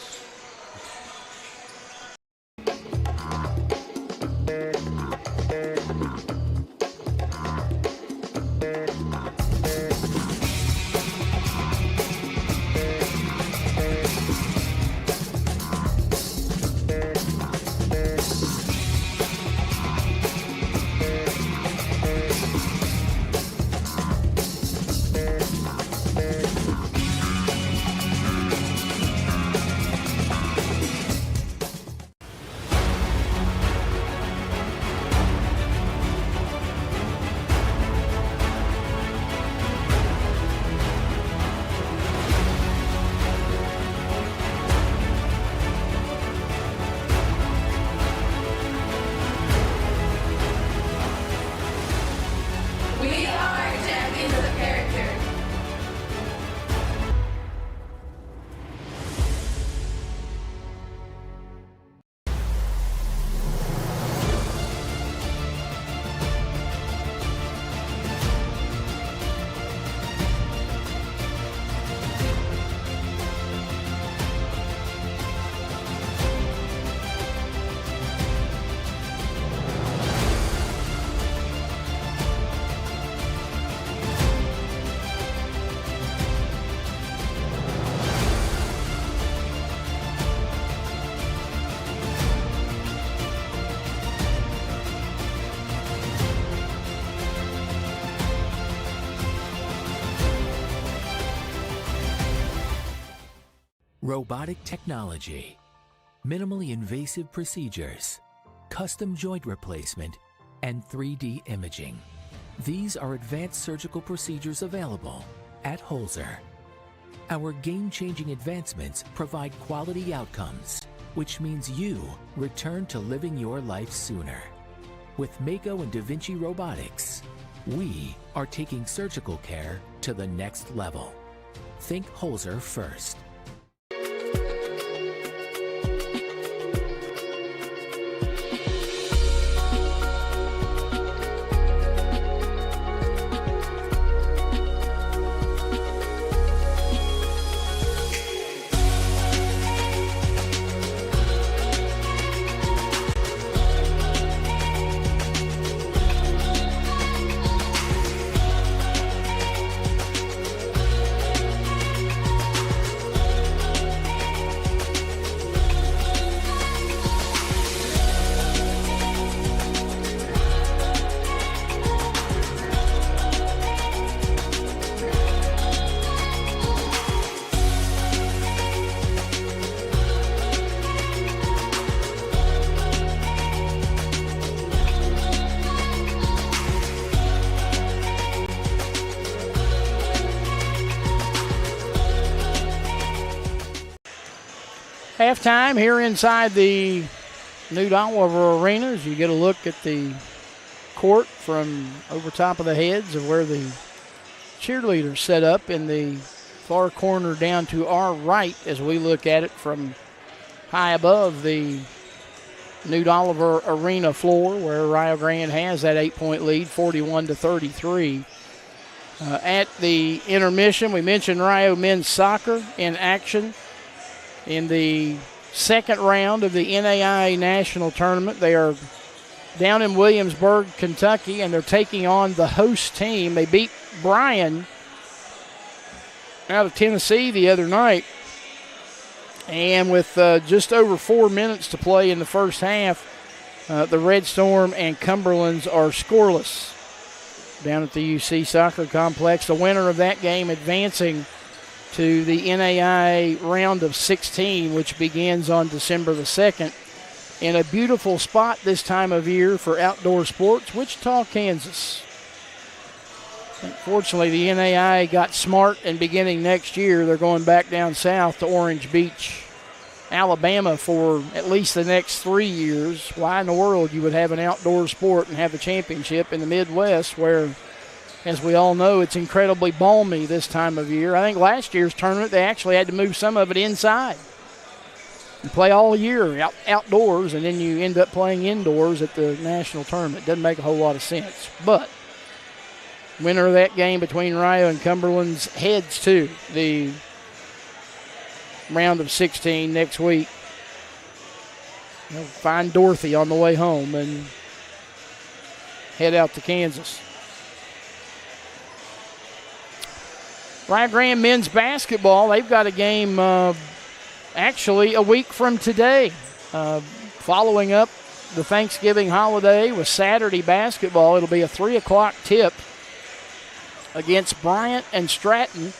robotic technology, minimally invasive procedures, custom joint replacement, and 3D imaging. These are advanced surgical procedures available at Holzer. Our game-changing advancements provide quality outcomes, which means you return to living your life sooner. With Mako and Da Vinci Robotics, we are taking surgical care to the next level. Think Holzer first.
Halftime here inside the Newt Oliver Arena as you get a look at the court from over top of the heads of where the cheerleaders set up in the far corner down to our right as we look at it from high above the Newt Oliver Arena floor where Rio Grande has that 8-point lead, 41-33. At the intermission, we mentioned Rio men's soccer in action in the second round of the NAIA National Tournament. They are down in Williamsburg, Kentucky, and they're taking on the host team. They beat Bryan out of Tennessee the other night. And with just over 4 minutes to play in the first half, the Red Storm and Cumberlands are scoreless down at the UC Soccer Complex. The winner of that game advancing to the NAIA round of 16, which begins on December the 2nd. In a beautiful spot this time of year for outdoor sports, Wichita, Kansas. Unfortunately, the NAIA got smart, and beginning next year, they're going back down south to Orange Beach, Alabama for at least the next 3 years. Why in the world you would have an outdoor sport and have a championship in the Midwest where, as we all know, it's incredibly balmy this time of year. I think last year's tournament, they actually had to move some of it inside. You play all year outdoors, and then you end up playing indoors at the national tournament. Doesn't make a whole lot of sense. But winner of that game between Rio and Cumberlands heads to the round of 16 next week. They'll find Dorothy on the way home and head out to Kansas. Rio Grande men's basketball, they've got a game actually a week from today. Following up the Thanksgiving holiday with Saturday basketball, it'll be a 3 o'clock tip against Bryant and Stratton,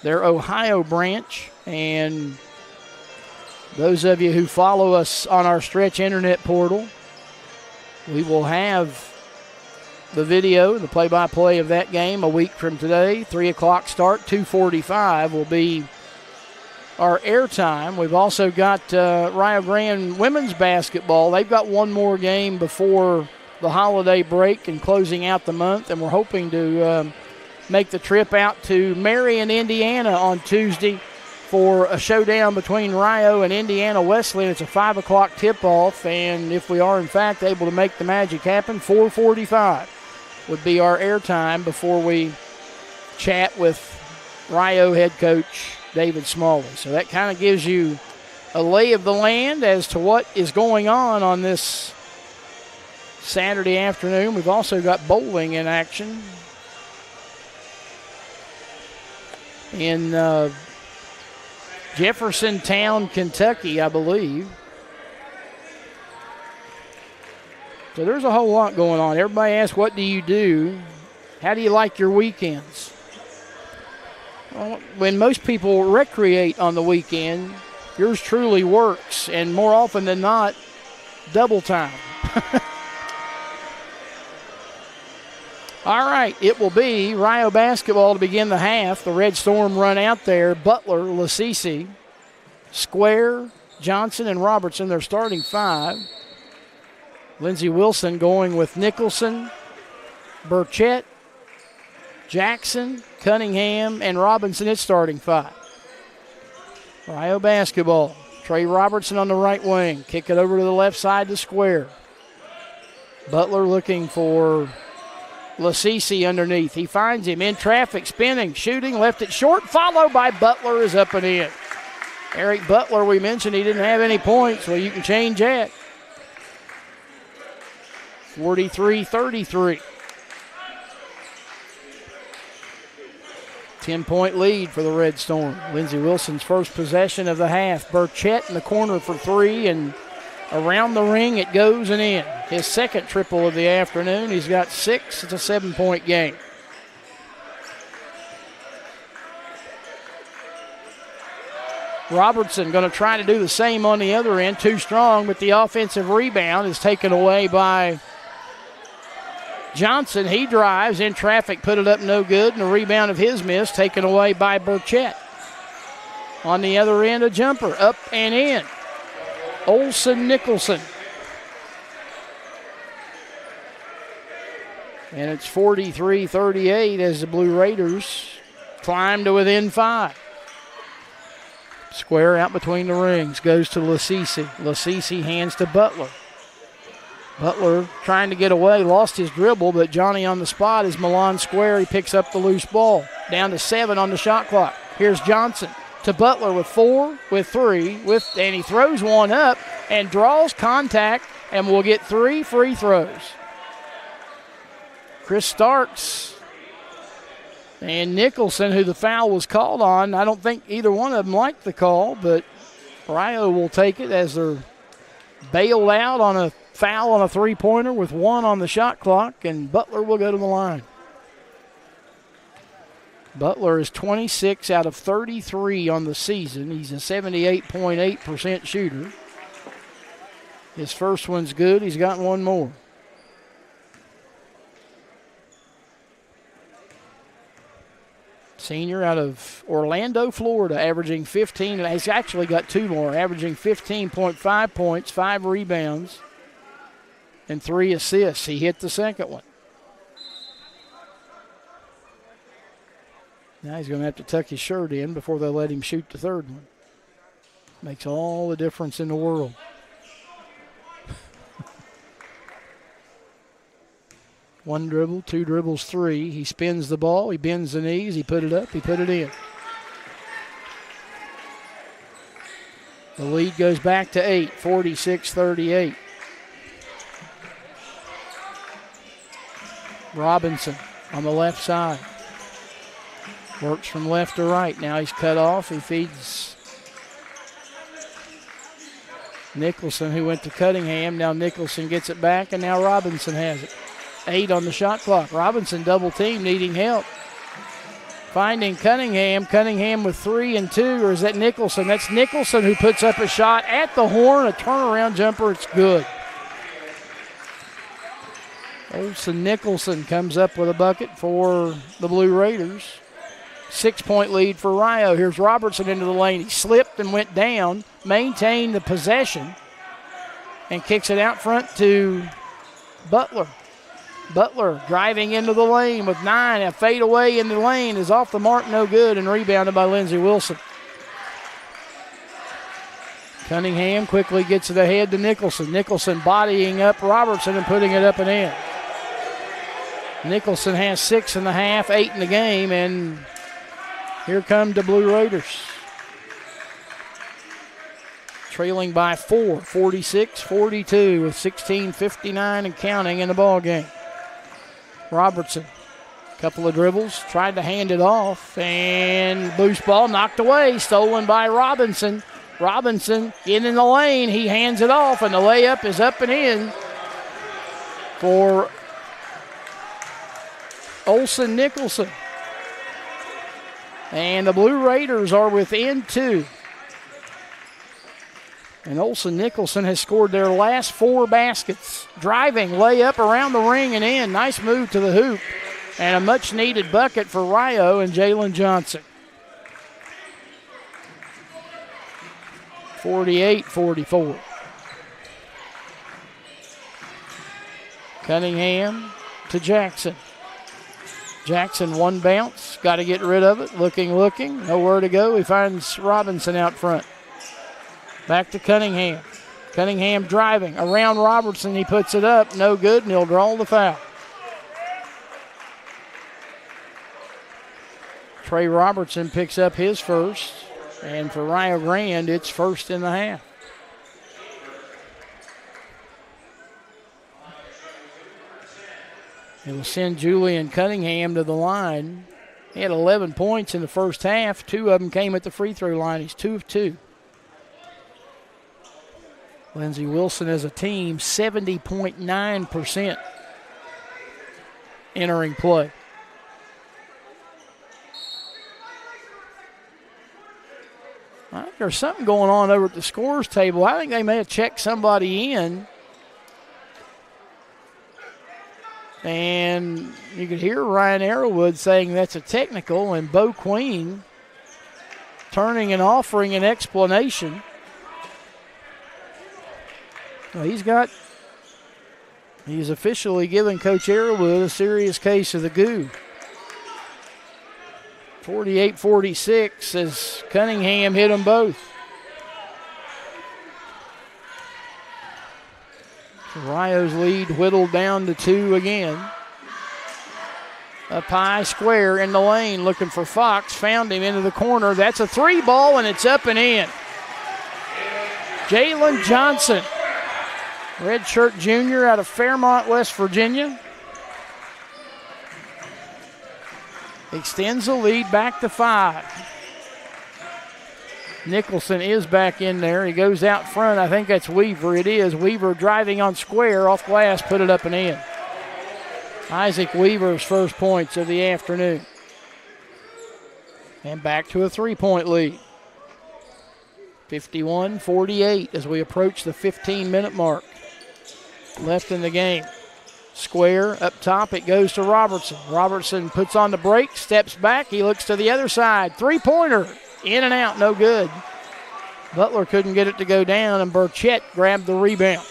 their Ohio branch. And those of you who follow us on our Stretch Internet portal, we will have the video, the play-by-play of that game a week from today. 3 o'clock start, 2:45 will be our airtime. We've also got Rio Grande women's basketball. They've got one more game before the holiday break and closing out the month, and we're hoping to make the trip out to Marion, Indiana on Tuesday for a showdown between Rio and Indiana Wesleyan. It's a 5 o'clock tip-off, and if we are, in fact, able to make the magic happen, 4:45 would be our airtime before we chat with Rio head coach David Smalley. So that kind of gives you a lay of the land as to what is going on this Saturday afternoon. We've also got bowling in action in Jeffersontown, Kentucky, I believe. So there's a whole lot going on. Everybody asks, what do you do? How do you like your weekends? Well, when most people recreate on the weekend, yours truly works, and more often than not, double time. All right, it will be Rio basketball to begin the half. The Red Storm run out there. Butler, Lasisi, Square, Johnson, and Robertson, their starting five. Lindsey Wilson going with Nicholson, Burchett, Jackson, Cunningham, and Robinson at starting five. Rio basketball. Trey Robertson on the right wing. Kick it over to the left side to Square. Butler looking for Lasisi underneath. He finds him in traffic, spinning, shooting, left it short, followed by Butler is up and in. Eric Butler, we mentioned he didn't have any points, well, you can change that. 43-33. 10-point lead for the Red Storm. Lindsey Wilson's first possession of the half. Burchett in the corner for three, and around the ring it goes and in. His second triple of the afternoon. He's got 6. It's a 7-point game. Robertson going to try to do the same on the other end. Too strong, but the offensive rebound is taken away by Johnson. He drives in traffic, put it up no good, and the rebound of his miss taken away by Burchett. On the other end, a jumper, up and in. Olsen Nicholson. And it's 43-38 as the Blue Raiders climb to within 5. Square out between the rings, goes to Lasisi. Lasisi hands to Butler. Butler trying to get away, lost his dribble, but Johnny on the spot is Milan Square. He picks up the loose ball. Down to 7 on the shot clock. Here's Johnson to Butler with 4, with 3, and he throws one up and draws contact and will get 3 free throws. Chris Starks and Nicholson, who the foul was called on, I don't think either one of them liked the call, but Rio will take it as they're bailed out on a foul on a three-pointer with 1 on the shot clock, and Butler will go to the line. Butler is 26 out of 33 on the season. He's a 78.8% shooter. His first one's good. He's got one more. Senior out of Orlando, Florida, averaging 15. He's actually got 2 more, averaging 15.5 points, 5 rebounds, and 3 assists. He hit the second one. Now he's going to have to tuck his shirt in before they let him shoot the third one. Makes all the difference in the world. One dribble, 2 dribbles, 3. He spins the ball, he bends the knees, he put it up, he put it in. The lead goes back to 8, 46-38. Robinson on the left side. Works from left to right. Now he's cut off. He feeds Nicholson, who went to Cunningham. Now Nicholson gets it back, and now Robinson has it. 8 on the shot clock. Robinson double team, needing help. Finding Cunningham. Cunningham with 3 and 2, or is that Nicholson? That's Nicholson who puts up a shot at the horn, a turnaround jumper. It's good. Olsen Nicholson comes up with a bucket for the Blue Raiders. 6-point lead for Rio. Here's Robertson into the lane. He slipped and went down, maintained the possession, and kicks it out front to Butler. Butler driving into the lane with 9. A fadeaway in the lane is off the mark, no good, and rebounded by Lindsey Wilson. Cunningham quickly gets it ahead to Nicholson. Nicholson bodying up Robertson and putting it up and in. Nicholson has 6 in the half, 8 in the game, and here come the Blue Raiders. Trailing by 4, 46-42 with 16:59 and counting in the ball game. Robertson, couple of dribbles, tried to hand it off, and loose ball knocked away, stolen by Robinson. Robinson in the lane, he hands it off, and the layup is up and in for Olsen Nicholson. And the Blue Raiders are within 2. And Olsen Nicholson has scored their last 4 baskets. Driving, layup around the ring and in. Nice move to the hoop. And a much-needed bucket for Rio and Jalen Johnson. 48-44. Cunningham to Jackson. Jackson, one bounce. Got to get rid of it. Looking. Nowhere to go. He finds Robinson out front. Back to Cunningham. Cunningham driving. Around Robertson. He puts it up. No good, and he'll draw the foul. Trey Robertson picks up his first. And for Rio Grande, it's first in the half. It will send Julian Cunningham to the line. He had 11 points in the first half. 2 of them came at the free throw line. He's 2 of 2. Lindsey Wilson as a team, 70.9% entering play. I think there's something going on over at the scores table. I think they may have checked somebody in. And you could hear Ryan Arrowwood saying that's a technical, and Bo Queen turning and offering an explanation. Well, he's officially given Coach Arrowwood a serious case of the goo. 48-46 as Cunningham hit them both. So Rio's lead whittled down to 2 again. Up high, square in the lane, looking for Fox. Found him into the corner. That's a 3 ball, and it's up and in. Jalen Johnson, redshirt junior out of Fairmont, West Virginia. Extends the lead back to 5. Nicholson is back in there. He goes out front. I think that's Weaver. It is. Weaver driving on square off glass, put it up and in. Isaac Weaver's first points of the afternoon. And back to a 3-point lead. 51-48 as we approach the 15-minute mark. Left in the game. Square up top, it goes to Robertson. Robertson puts on the break, steps back, he looks to the other side. 3-pointer, in and out, no good. Butler couldn't get it to go down, and Burchett grabbed the rebound.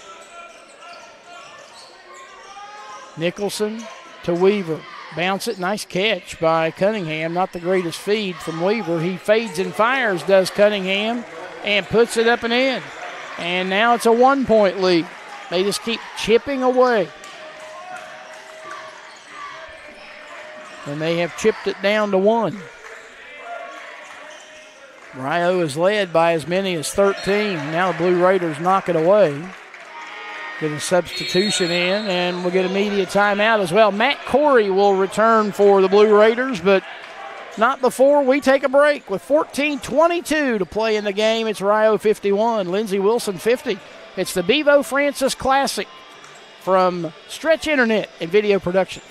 Nicholson to Weaver. Bounce it, nice catch by Cunningham. Not the greatest feed from Weaver. He fades and fires, does Cunningham, and puts it up and in. And now it's a 1-point lead. They just keep chipping away. And they have chipped it down to 1. Rio is led by as many as 13. Now the Blue Raiders knock it away. Get a substitution in, and we'll get a media timeout as well. Matt Corey will return for the Blue Raiders, but not before we take a break. With 14:22 to play in the game, it's Rio 51, Lindsey Wilson 50. It's the Bevo Francis Classic from Stretch Internet and Video Productions.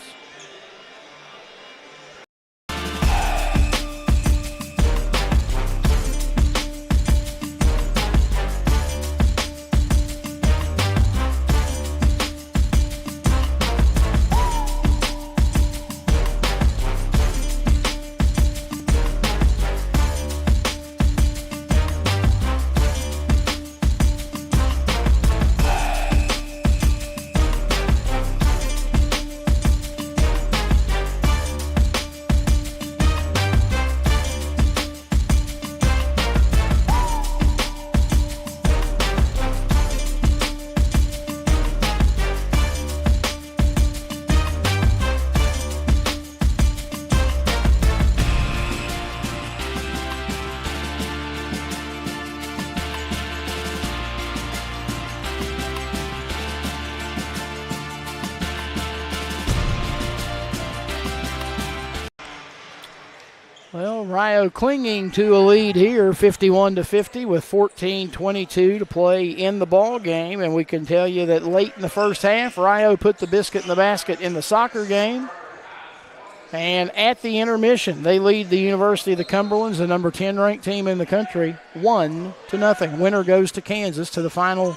Well, Rio clinging to a lead here, 51-50, with 14:22 to play in the ball game, and we can tell you that late in the first half, Rio put the biscuit in the basket in the soccer game. And at the intermission, they lead the University of the Cumberlands, the number 10 ranked team in the country, 1-0. Winner goes to Kansas to the final,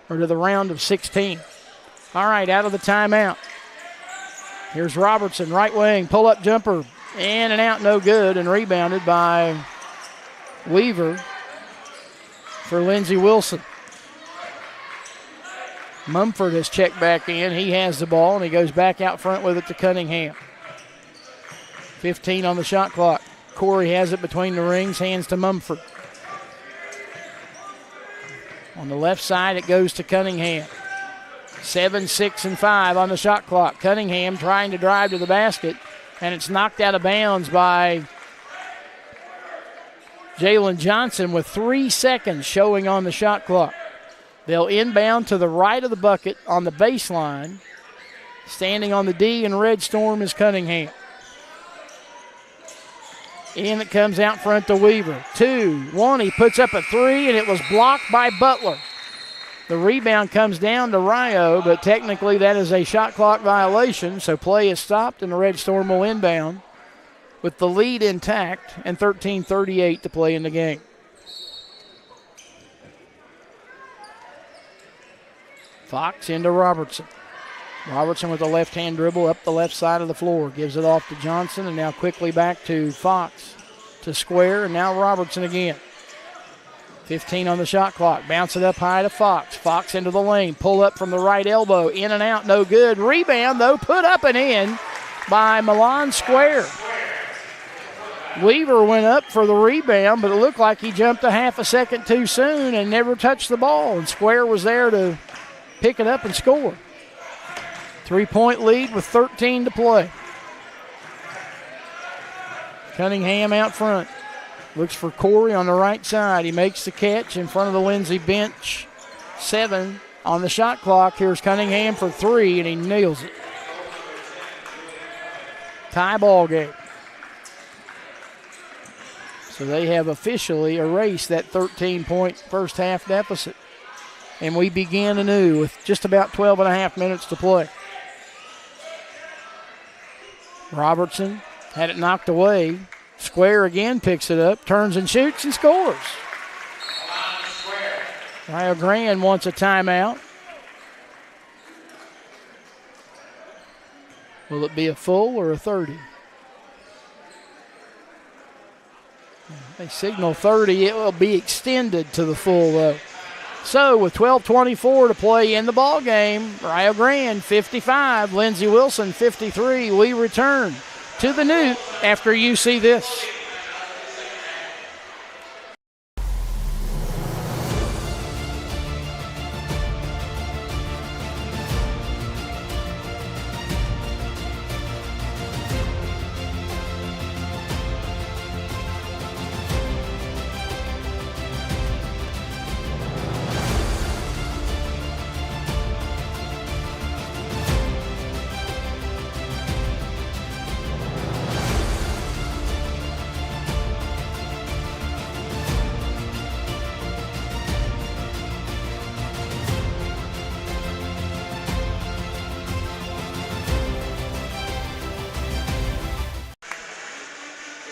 or to the round of 16. All right, out of the timeout. Here's Robertson, right wing, pull-up jumper, in and out, no good, and rebounded by Weaver for Lindsey Wilson. Mumford has checked back in. He has the ball, and he goes back out front with it to Cunningham. 15 on the shot clock. Corey has it between the rings, hands to Mumford. On the left side, it goes to Cunningham. 7, 6, and 5 on the shot clock. Cunningham trying to drive to the basket, and it's knocked out of bounds by Jalen Johnson with 3 seconds showing on the shot clock. They'll inbound to the right of the bucket on the baseline. Standing on the D in red storm is Cunningham. In it comes out front to Weaver. 2-1, he puts up a 3, and it was blocked by Butler. The rebound comes down to Rio, but technically that is a shot clock violation, so play is stopped, and the Red Storm will inbound with the lead intact and 13:38 to play in the game. Fox into Robertson. Robertson with a left-hand dribble up the left side of the floor. Gives it off to Johnson, and now quickly back to Fox to square, and now Robertson again. 15 on the shot clock. Bounce it up high to Fox. Fox into the lane. Pull up from the right elbow. In and out, no good. Rebound, though, put up and in by Milan Square. Weaver went up for the rebound, but it looked like he jumped a half a second too soon and never touched the ball, and Square was there to pick it up and score. 3-point lead with 13 to play. Cunningham out front. Looks for Corey on the right side. He makes the catch in front of the Lindsey bench. 7 on the shot clock. Here's Cunningham for 3, and he nails it. Tie ball game. So they have officially erased that 13-point first half deficit. And we begin anew with just about 12 and a half minutes to play. Robertson had it knocked away. Square again picks it up, turns and shoots and scores. Rio Grande wants a timeout. Will it be a full or a 30? They signal 30. It will be extended to the full, though. So with 12:24 to play in the ball game, Rio Grande 55, Lindsey Wilson 53. We return to the Newt after you see this.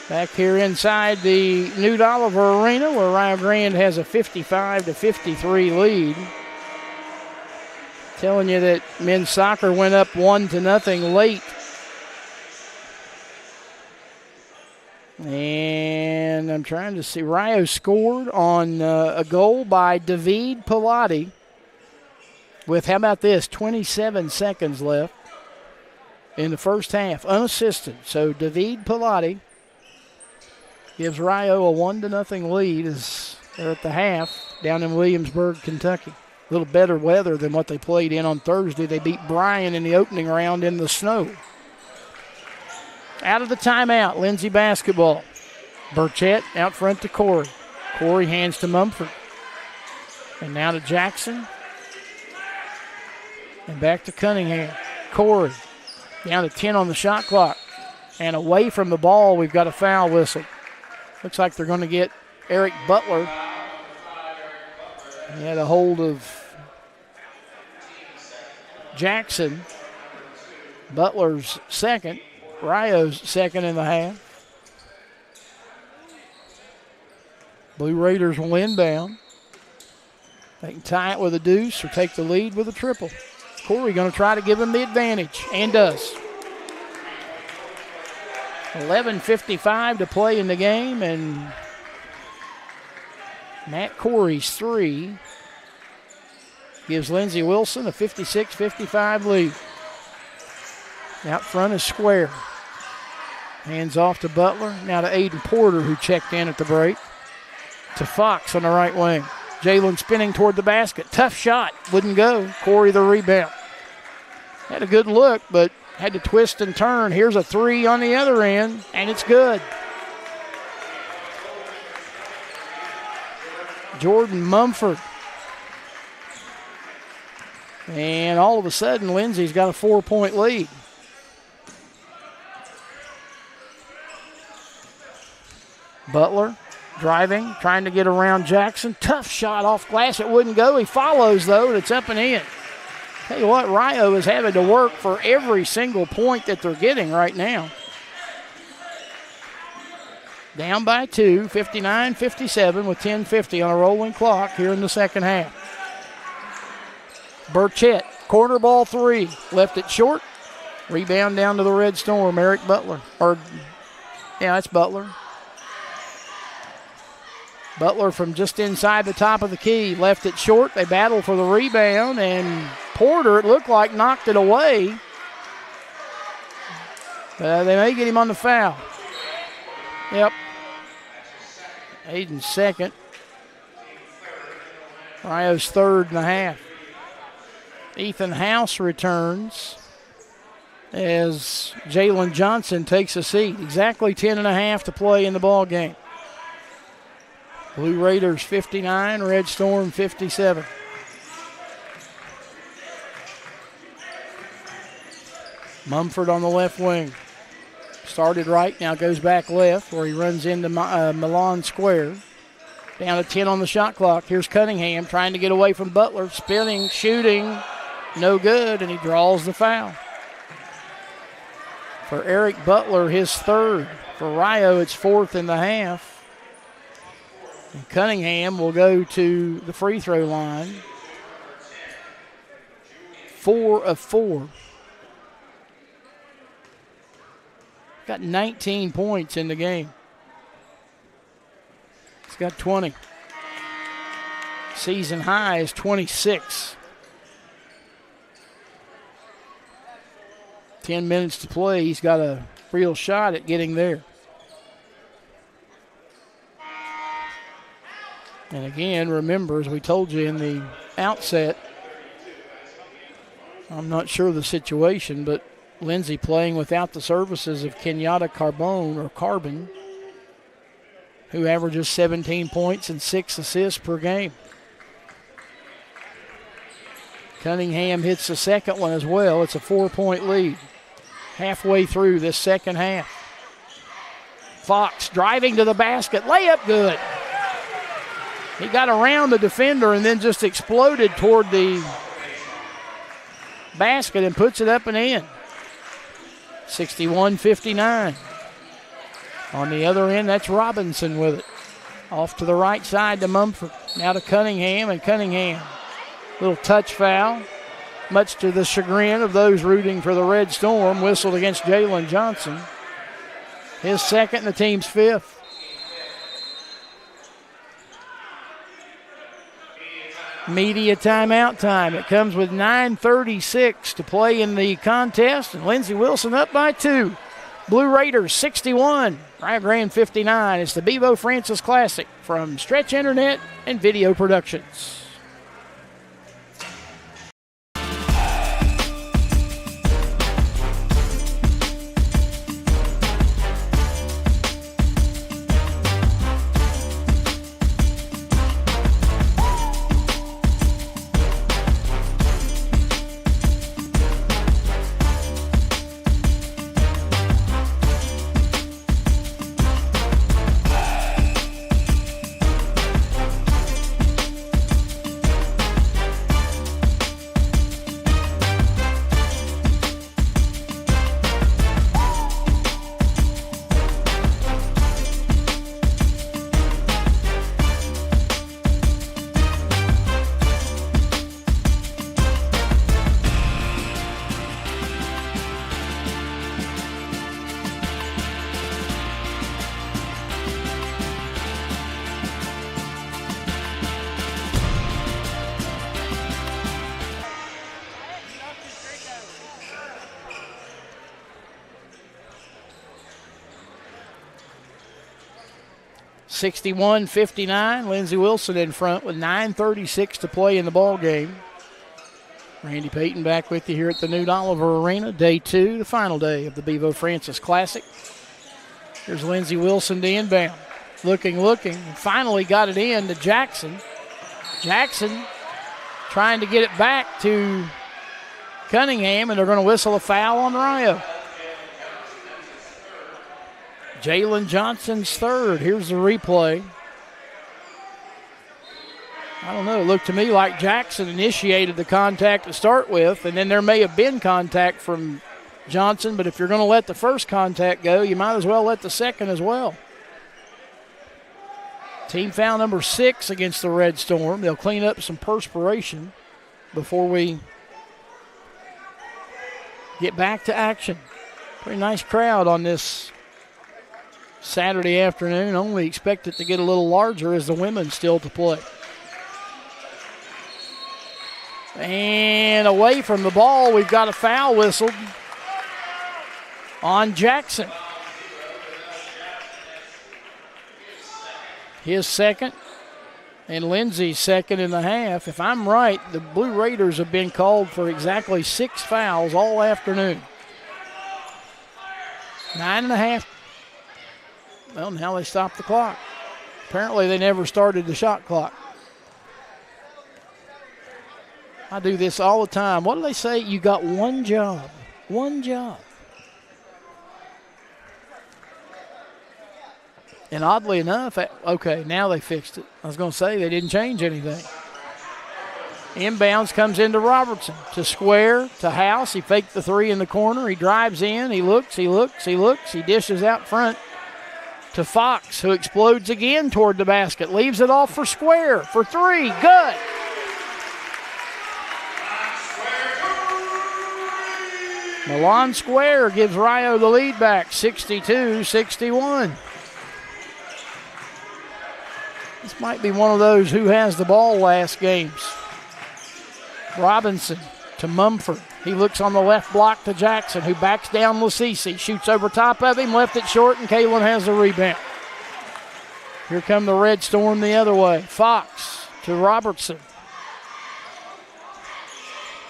Back here inside the Newt Oliver Arena, where Rio Grande has a 55-53 lead. Telling you that men's soccer went up 1-0 late. And I'm trying to see. Rio scored on a goal by David Pilati with, how about this, 27 seconds left in the first half, unassisted. So David Pilati gives Rio a 1-0 lead as they're at the half down in Williamsburg, Kentucky. A little better weather than what they played in on Thursday. They beat Bryan in the opening round in the snow. Out of the timeout, Lindsey basketball. Burchett out front to Corey. Corey hands to Mumford. And now to Jackson. And back to Cunningham. Corey down to 10 on the shot clock. And away from the ball, we've got a foul whistle. Looks like they're going to get Eric Butler. He had a hold of Jackson. Butler's second. Rio's second in the half. Blue Raiders will inbound. They can tie it with a deuce or take the lead with a triple. Corey going to try to give him the advantage, and does. 11:55 to play in the game, and Matt Corey's three gives Lindsey Wilson a 56-55 lead. Out front is Square. Hands off to Butler. Now to Aiden Porter, who checked in at the break. To Fox on the right wing. Jalen spinning toward the basket. Tough shot. Wouldn't go. Corey the rebound. Had a good look, but had to twist and turn. Here's a three on the other end, and it's good. Jordan Mumford. And all of a sudden, Lindsey's got a 4-point lead. Butler driving, trying to get around Jackson. Tough shot off glass. It wouldn't go. He follows, though, and it's up and in. Tell you what, Rio is having to work for every single point that they're getting right now. Down by 2, 59-57 with 10:50 on a rolling clock here in the second half. Burchett, corner ball three. Left it short. Rebound down to the Red Storm, Eric Butler. That's Butler. Butler from just inside the top of the key. Left it short. They battle for the rebound, and Porter, it looked like, knocked it away. They may get him on the foul. Yep. Aiden's second. Rio's third and a half. Ethan House returns as Jalen Johnson takes a seat. Exactly 10 and a half to play in the ball game. Blue Raiders 59, Red Storm 57. Mumford on the left wing. Started right, now goes back left where he runs into Milan Square. Down to 10 on the shot clock. Here's Cunningham trying to get away from Butler. Spinning, shooting, no good, and he draws the foul. For Eric Butler, his third. For Rio, it's fourth in the half. And Cunningham will go to the free throw line. 4 of 4. Got 19 points in the game. He's got 20. Season high is 26. 10 minutes to play. He's got a real shot at getting there. And again, remember, as we told you in the outset, I'm not sure of the situation, but Lindsey playing without the services of Kenyatta Carbon, who averages 17 points and 6 assists per game. Cunningham hits the second one as well. It's a 4-point lead halfway through this second half. Fox driving to the basket. Layup good. He got around the defender and then just exploded toward the basket and puts it up and in. 61-59. On the other end, that's Robinson with it. Off to the right side to Mumford. Now to Cunningham, and Cunningham. Little touch foul. Much to the chagrin of those rooting for the Red Storm, whistled against Jalen Johnson. His second and the team's fifth. Media timeout time. It comes with 9:36 to play in the contest, and Lindsey Wilson up by 2. Blue Raiders 61, Rio Grande 59. It's the Bevo Francis Classic from Stretch Internet and Video Productions. 61-59. Lindsey Wilson in front with 9:36 to play in the ball game. Randy Payton back with you here at the Newt Oliver Arena. Day 2, the final day of the Bevo Francis Classic. Here's Lindsey Wilson to inbound. Looking, and finally got it in to Jackson. Jackson trying to get it back to Cunningham, and they're going to whistle a foul on Rio. Jalen Johnson's third. Here's the replay. I don't know. It looked to me like Jackson initiated the contact to start with, and then there may have been contact from Johnson, but if you're going to let the first contact go, you might as well let the second as well. Team foul number 6 against the Red Storm. They'll clean up some perspiration before we get back to action. Pretty nice crowd on this Saturday afternoon. Only expect it to get a little larger as the women still to play. And away from the ball, we've got a foul whistled on Jackson. His second, and Lindsey's second in the half. If I'm right, the Blue Raiders have been called for exactly 6 fouls all afternoon. 9.5. Well, now they stopped the clock. Apparently they never started the shot clock. I do this all the time. What do they say? You got one job. One job. And oddly enough, okay, now they fixed it. I was going to say they didn't change anything. Inbounds comes into Robertson to square, to House. He faked the 3 in the corner. He drives in. He looks. He dishes out front to Fox, who explodes again toward the basket. Leaves it off for Square for 3. Good. Milan Square gives Rio the lead back, 62-61. This might be one of those who has the ball last games. Robinson to Mumford. He looks on the left block to Jackson, who backs down Lasisi. Shoots over top of him, left it short, and Kalen has the rebound. Here come the Red Storm the other way. Fox to Robertson.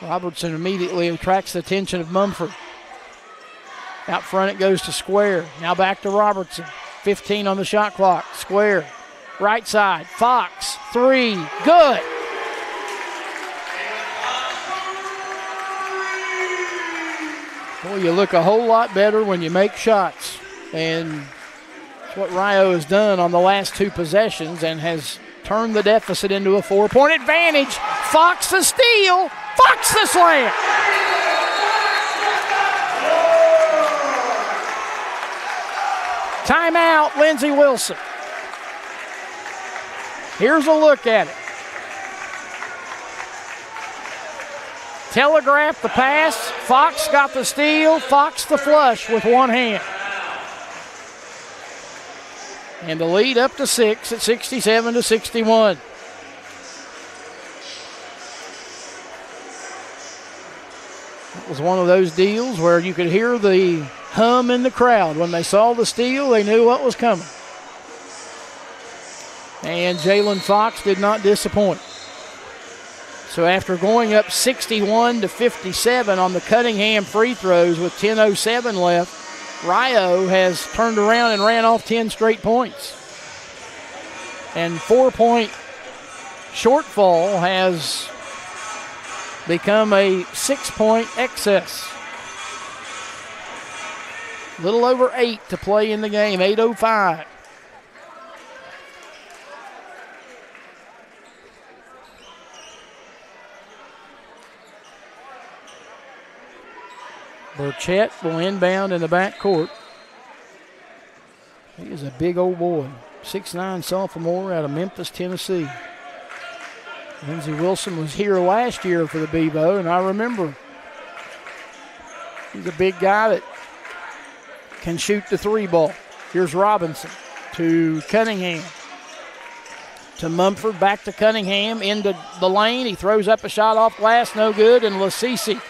Robertson immediately attracts the attention of Mumford. Out front it goes to Square. Now back to Robertson. 15 on the shot clock. Square. Right side. Fox. 3. Good. Boy, you look a whole lot better when you make shots. And that's what Rio has done on the last 2 possessions and has turned the deficit into a 4-point advantage. Fox the steal. Fox the slam. Timeout, Lindsey Wilson. Here's a look at it. Telegraphed the pass. Fox got the steal. Fox the flush with one hand. And the lead up to 6 at 67-61. It was one of those deals where you could hear the hum in the crowd. When they saw the steal, they knew what was coming. And Jalen Fox did not disappoint. So after going up 61-57 on the Cunningham free throws with 10:07 left, Rio has turned around and ran off 10 straight points. And 4-point shortfall has become a 6-point excess. A little over 8 to play in the game, 8:05. Burchett will inbound in the back court. He is a big old boy, 6'9" sophomore out of Memphis, Tennessee. Lindsey Wilson was here last year for the Bevo, and I remember he's a big guy that can shoot the 3 ball. Here's Robinson to Cunningham. To Mumford, back to Cunningham, into the lane. He throws up a shot off glass, no good, and Lasisi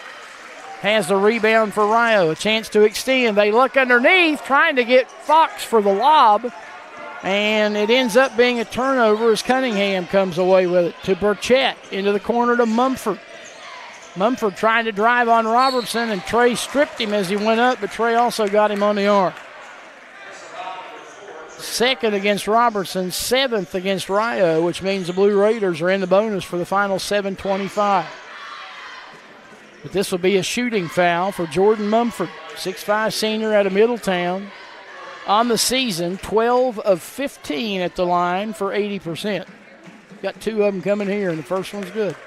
has the rebound for Rio. A chance to extend. They look underneath, trying to get Fox for the lob. And it ends up being a turnover as Cunningham comes away with it to Burchett into the corner to Mumford. Mumford trying to drive on Robertson, and Trey stripped him as he went up, but Trey also got him on the arm. Second against Robertson, seventh against Rio, which means the Blue Raiders are in the bonus for the final 7:25. But this will be a shooting foul for Jordan Mumford, 6'5" senior out of Middletown. On the season, 12 of 15 at the line for 80%. Got two of them coming here, and the first one's good.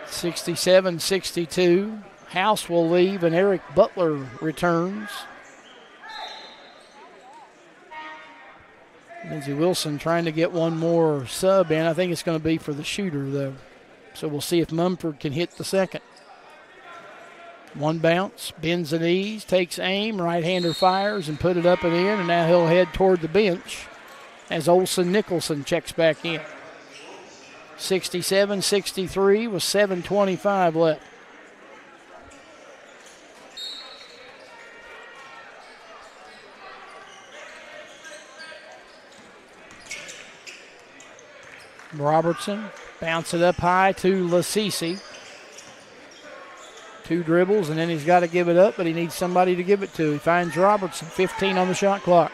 (67-62). House will leave, and Eric Butler returns. Lindsey Wilson trying to get one more sub in. I think it's going to be for the shooter, though. So we'll see if Mumford can hit the second. One bounce, bends the knees, takes aim, right-hander fires and put it up and in, and now he'll head toward the bench as Olsen Nicholson checks back in. 67-63 with 7:25 left. Robertson bounce it up high to Lasisi. Two dribbles, and then he's got to give it up, but he needs somebody to give it to. He finds Robertson, 15 on the shot clock.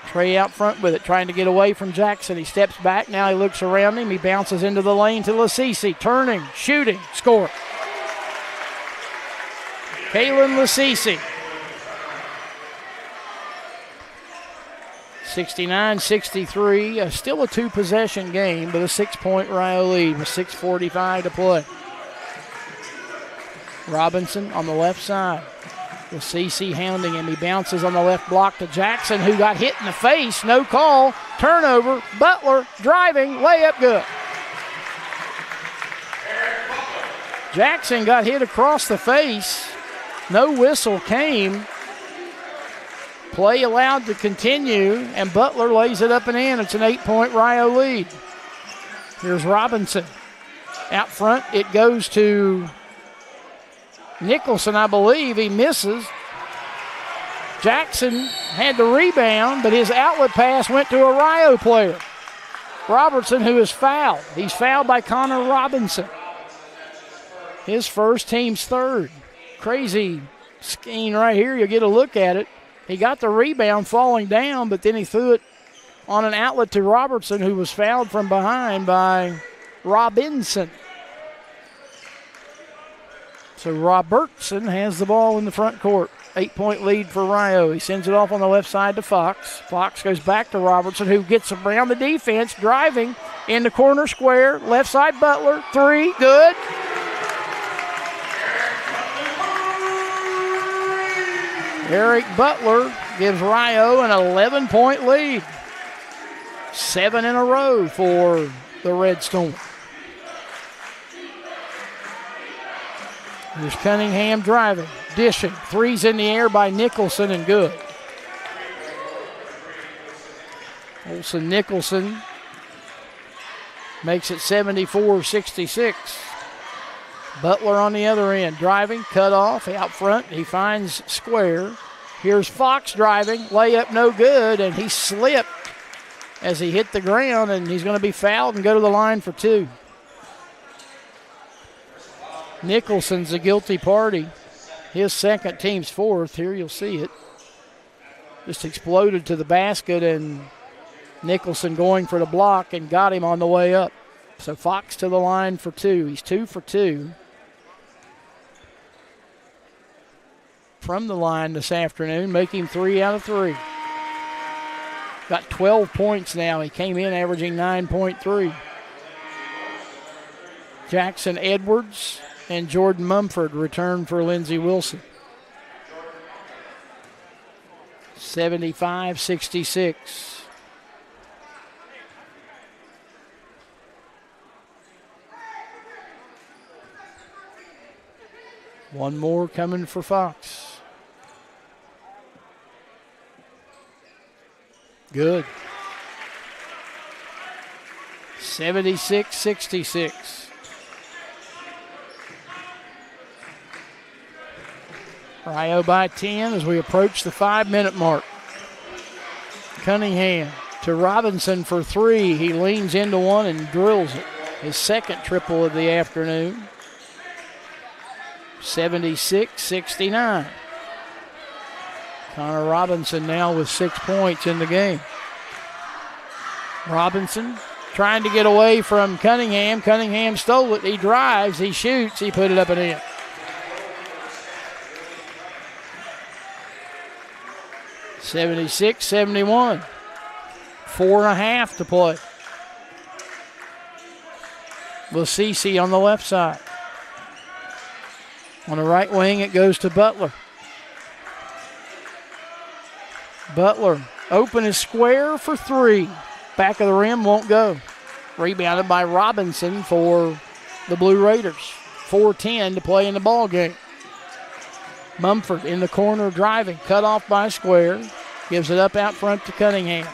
Trey out front with it, trying to get away from Jackson. He steps back. Now he looks around him. He bounces into the lane to Lasisi. Turning, shooting, score. Kalen Lasisi. 69-63. Still a two-possession game, but a 6-point Rio lead with 6:45 to play. Robinson on the left side. Lasisi hounding him. He bounces on the left block to Jackson, who got hit in the face. No call. Turnover. Butler driving. Layup good. Jackson got hit across the face. No whistle came. Play allowed to continue, and Butler lays it up and in. It's an 8-point Rio lead. Here's Robinson. Out front, it goes to Nicholson, I believe. He misses. Jackson had the rebound, but his outlet pass went to a Rio player. Robertson, who is fouled. He's fouled by Connor Robinson. His first, team's third. Crazy scheme right here. You'll get a look at it. He got the rebound falling down, but then he threw it on an outlet to Robertson, who was fouled from behind by Robinson. So Robertson has the ball in the front court. 8-point lead for Rio. He sends it off on the left side to Fox. Fox goes back to Robertson, who gets around the defense, driving in the corner square. Left side Butler. Three. Good. Eric Butler gives Rio an 11-point lead. 7 in a row for the Red Storm. Here's Cunningham driving, dishing. Three's in the air by Nicholson and good. Olsen Nicholson makes it 74-66. Butler on the other end, driving, cut off, out front. He finds Square. Here's Fox driving, layup no good, and he slipped as he hit the ground, and he's going to be fouled and go to the line for two. Nicholson's a guilty party. His second, team's fourth. Here you'll see it. Just exploded to the basket, and Nicholson going for the block and got him on the way up. So Fox to the line for two. He's 2 for 2 from the line this afternoon, making 3 out of 3. Got 12 points now. He came in averaging 9.3. Jackson Edwards and Jordan Mumford return for Lindsey Wilson. 75-66. One more coming for Fox. Good. 76-66. Rio by 10 as we approach the 5-minute mark. Cunningham to Robinson for three. He leans into one and drills it. His second triple of the afternoon. 76-69. Connor Robinson now with 6 points in the game. Robinson trying to get away from Cunningham. Cunningham stole it. He drives. He shoots. He put it up and in. 76-71. 4.5 to play. Lasisi on the left side. On the right wing, it goes to Butler. Butler, open is square for three. Back of the rim, won't go. Rebounded by Robinson for the Blue Raiders. 4:10 to play in the ball game. Mumford in the corner driving, cut off by Square. Gives it up out front to Cunningham.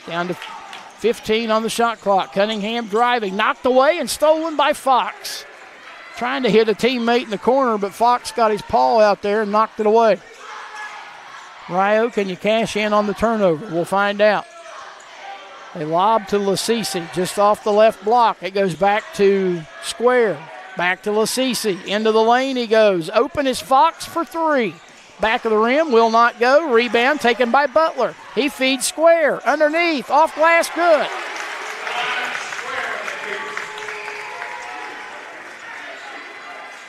Down to 15 on the shot clock. Cunningham driving, knocked away and stolen by Fox. Trying to hit a teammate in the corner, but Fox got his paw out there and knocked it away. Rio, can you cash in on the turnover? We'll find out. They lob to Lasisi just off the left block. It goes back to Square. Back to Lasisi. Into the lane he goes. Open is Fox for three. Back of the rim, will not go. Rebound taken by Butler. He feeds Square. Underneath, off glass, good.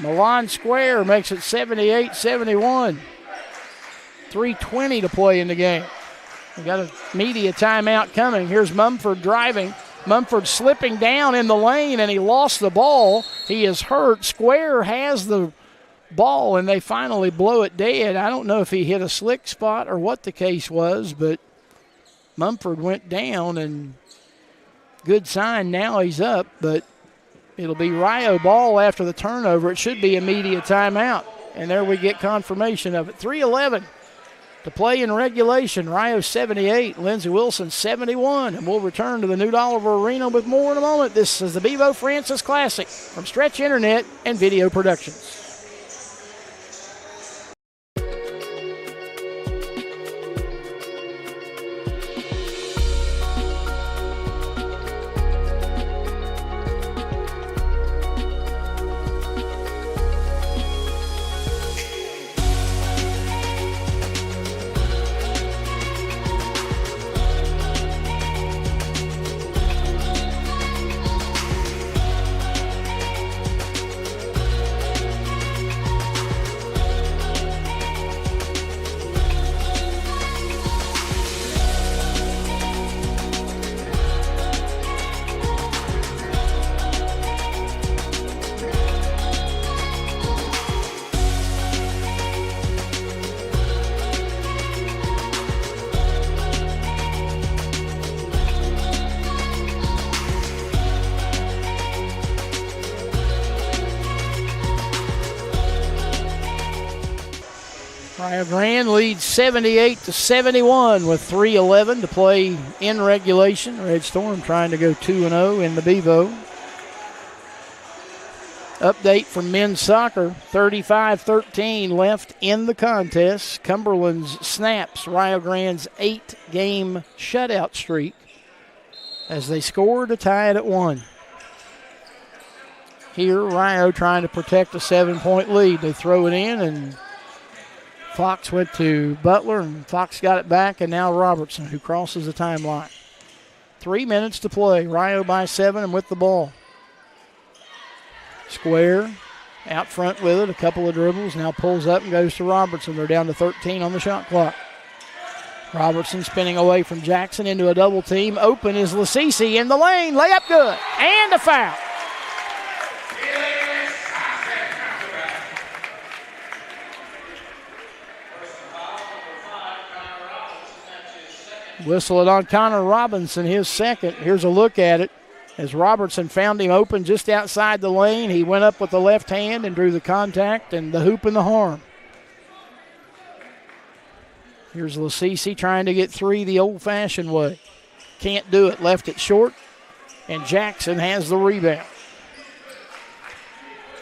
Milan Square makes it 78-71. 3:20 to play in the game. We got a media timeout coming. Here's Mumford driving. Mumford slipping down in the lane, and he lost the ball. He is hurt. Square has the ball, and they finally blow it dead. I don't know if he hit a slick spot or what the case was, but Mumford went down, and good sign now he's up, but it'll be Rio ball after the turnover. It should be a media timeout, and there we get confirmation of it. 3:11 to play in regulation. Rio 78, Lindsey Wilson 71, and we'll return to the New Oliver Arena with more in a moment. This is the Bevo Francis Classic from Stretch Internet and Video Productions. Rio Grande leads 78-71 with 3:11 to play in regulation. Red Storm trying to go 2-0 in the Bevo. Update from men's soccer, 35-13 left in the contest. Cumberland's snaps Rio Grande's 8-game shutout streak as they score to tie it at 1. Here, Rio trying to protect a 7-point lead. They throw it in, and Fox went to Butler, and Fox got it back, and now Robertson, who crosses the timeline. 3 minutes to play. Rio by 7 and with the ball. Square out front with it, a couple of dribbles, now pulls up and goes to Robertson. They're down to 13 on the shot clock. Robertson spinning away from Jackson into a double team. Open is Lasisi in the lane. Layup good. And a foul. Whistle it on Connor Robinson, his second. Here's a look at it. As Robertson found him open just outside the lane, he went up with the left hand and drew the contact and the hoop and the harm. Here's Lasisi trying to get three the old-fashioned way. Can't do it, left it short, and Jackson has the rebound.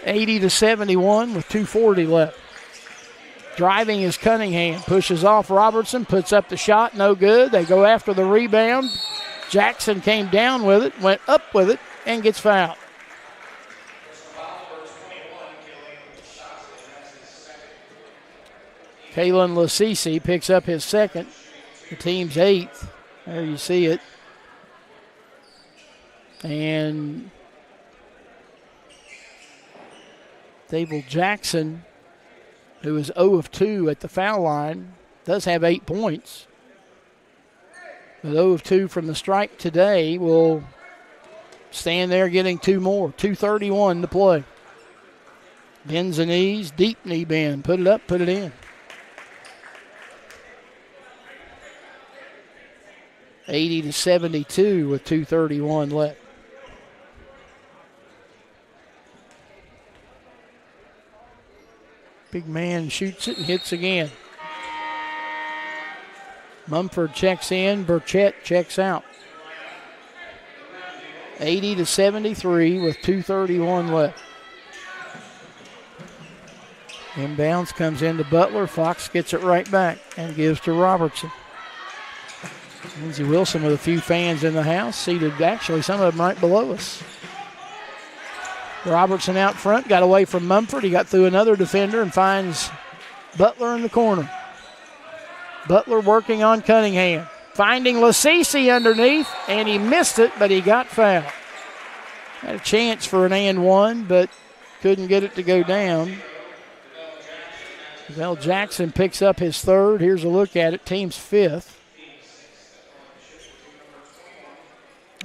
80-71 with 2:40 left. Driving is Cunningham. Pushes off Robertson, puts up the shot, no good. They go after the rebound. Jackson came down with it, went up with it, and gets fouled. Kalen Lasisi picks up his second. The team's 8th. There you see it. And David Jackson, who is 0 of 2 at the foul line, does have 8 points. But 0 of 2 from the stripe today will stand there getting 2 more. 2:31 to play. Bends the knees, deep knee bend. Put it up, put it in. 80-72 with 2:31 left. Big man shoots it and hits again. Mumford checks in. Burchett checks out. 80-73 with 2:31 left. Inbounds comes into Butler. Fox gets it right back and gives to Robertson. Lindsey Wilson with a few fans in the house, seated actually some of them right below us. Robertson out front, got away from Mumford. He got through another defender and finds Butler in the corner. Butler working on Cunningham. Finding Lasisi underneath, and he missed it, but he got fouled. Had a chance for an and one, but couldn't get it to go down. Well, Jackson picks up his third. Here's a look at it. Team's 5th.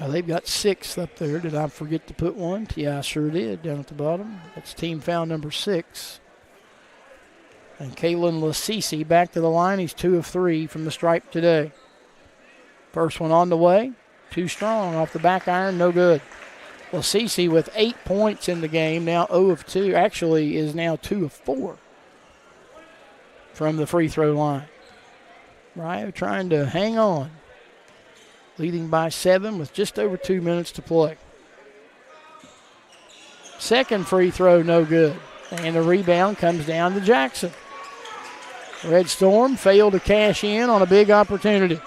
Oh, they've got 6th up there. Did I forget to put one? Yeah, I sure did, down at the bottom. That's team foul number 6. And Kalen Lasisi back to the line. He's 2 of 3 from the stripe today. First one on the way. Too strong off the back iron, no good. Lasisi with 8 points in the game, now 0 of 2. Actually is now 2 of 4 from the free throw line. Rio trying to hang on. Leading by 7 with just over 2 minutes to play. Second free throw, no good. And the rebound comes down to Jackson. Red Storm failed to cash in on a big opportunity.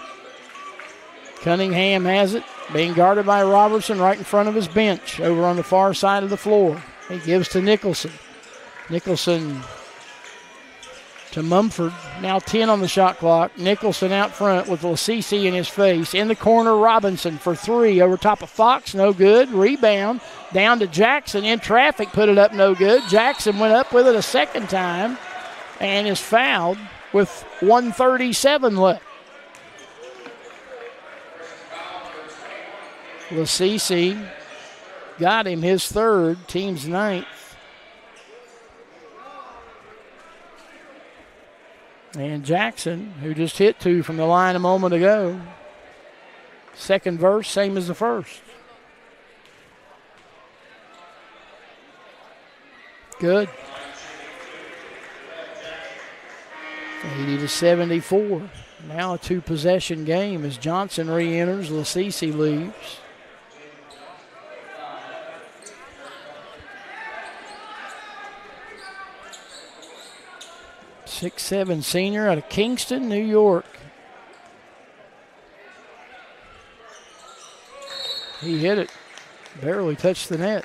Cunningham has it, being guarded by Robertson right in front of his bench over on the far side of the floor. He gives to Nicholson. Nicholson to Mumford. Now 10 on the shot clock. Nicholson out front with Lasisi in his face. In the corner, Robinson for 3 over top of Fox. No good. Rebound down to Jackson. In traffic, put it up, no good. Jackson went up with it a second time and is fouled with 1:37 left. Lasisi got him his third, team's 9th. And Jackson, who just hit 2 from the line a moment ago, second verse, same as the first. Good. 80-74. Now a 2-possession game as Johnson re-enters, Lasisi leaves. .67 senior out of Kingston, New York. He hit it. Barely touched the net.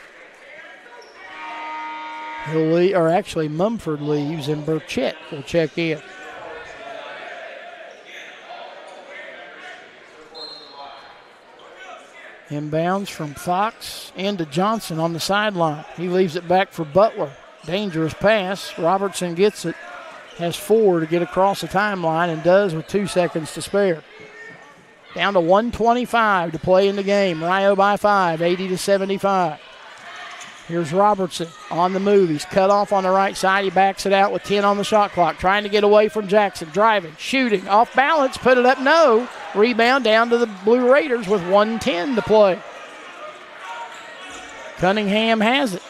He'll leave, or actually Mumford leaves and Burchett will check in. Inbounds from Fox into Johnson on the sideline. He leaves it back for Butler. Dangerous pass. Robertson gets it. Has 4 to get across the timeline and does with 2 seconds to spare. Down to 1:25 to play in the game. Rio by 5, 80-75. Here's Robertson on the move. He's cut off on the right side. He backs it out with 10 on the shot clock. Trying to get away from Jackson. Driving, shooting, off balance, put it up, no. Rebound down to the Blue Raiders with 1:10 to play. Cunningham has it.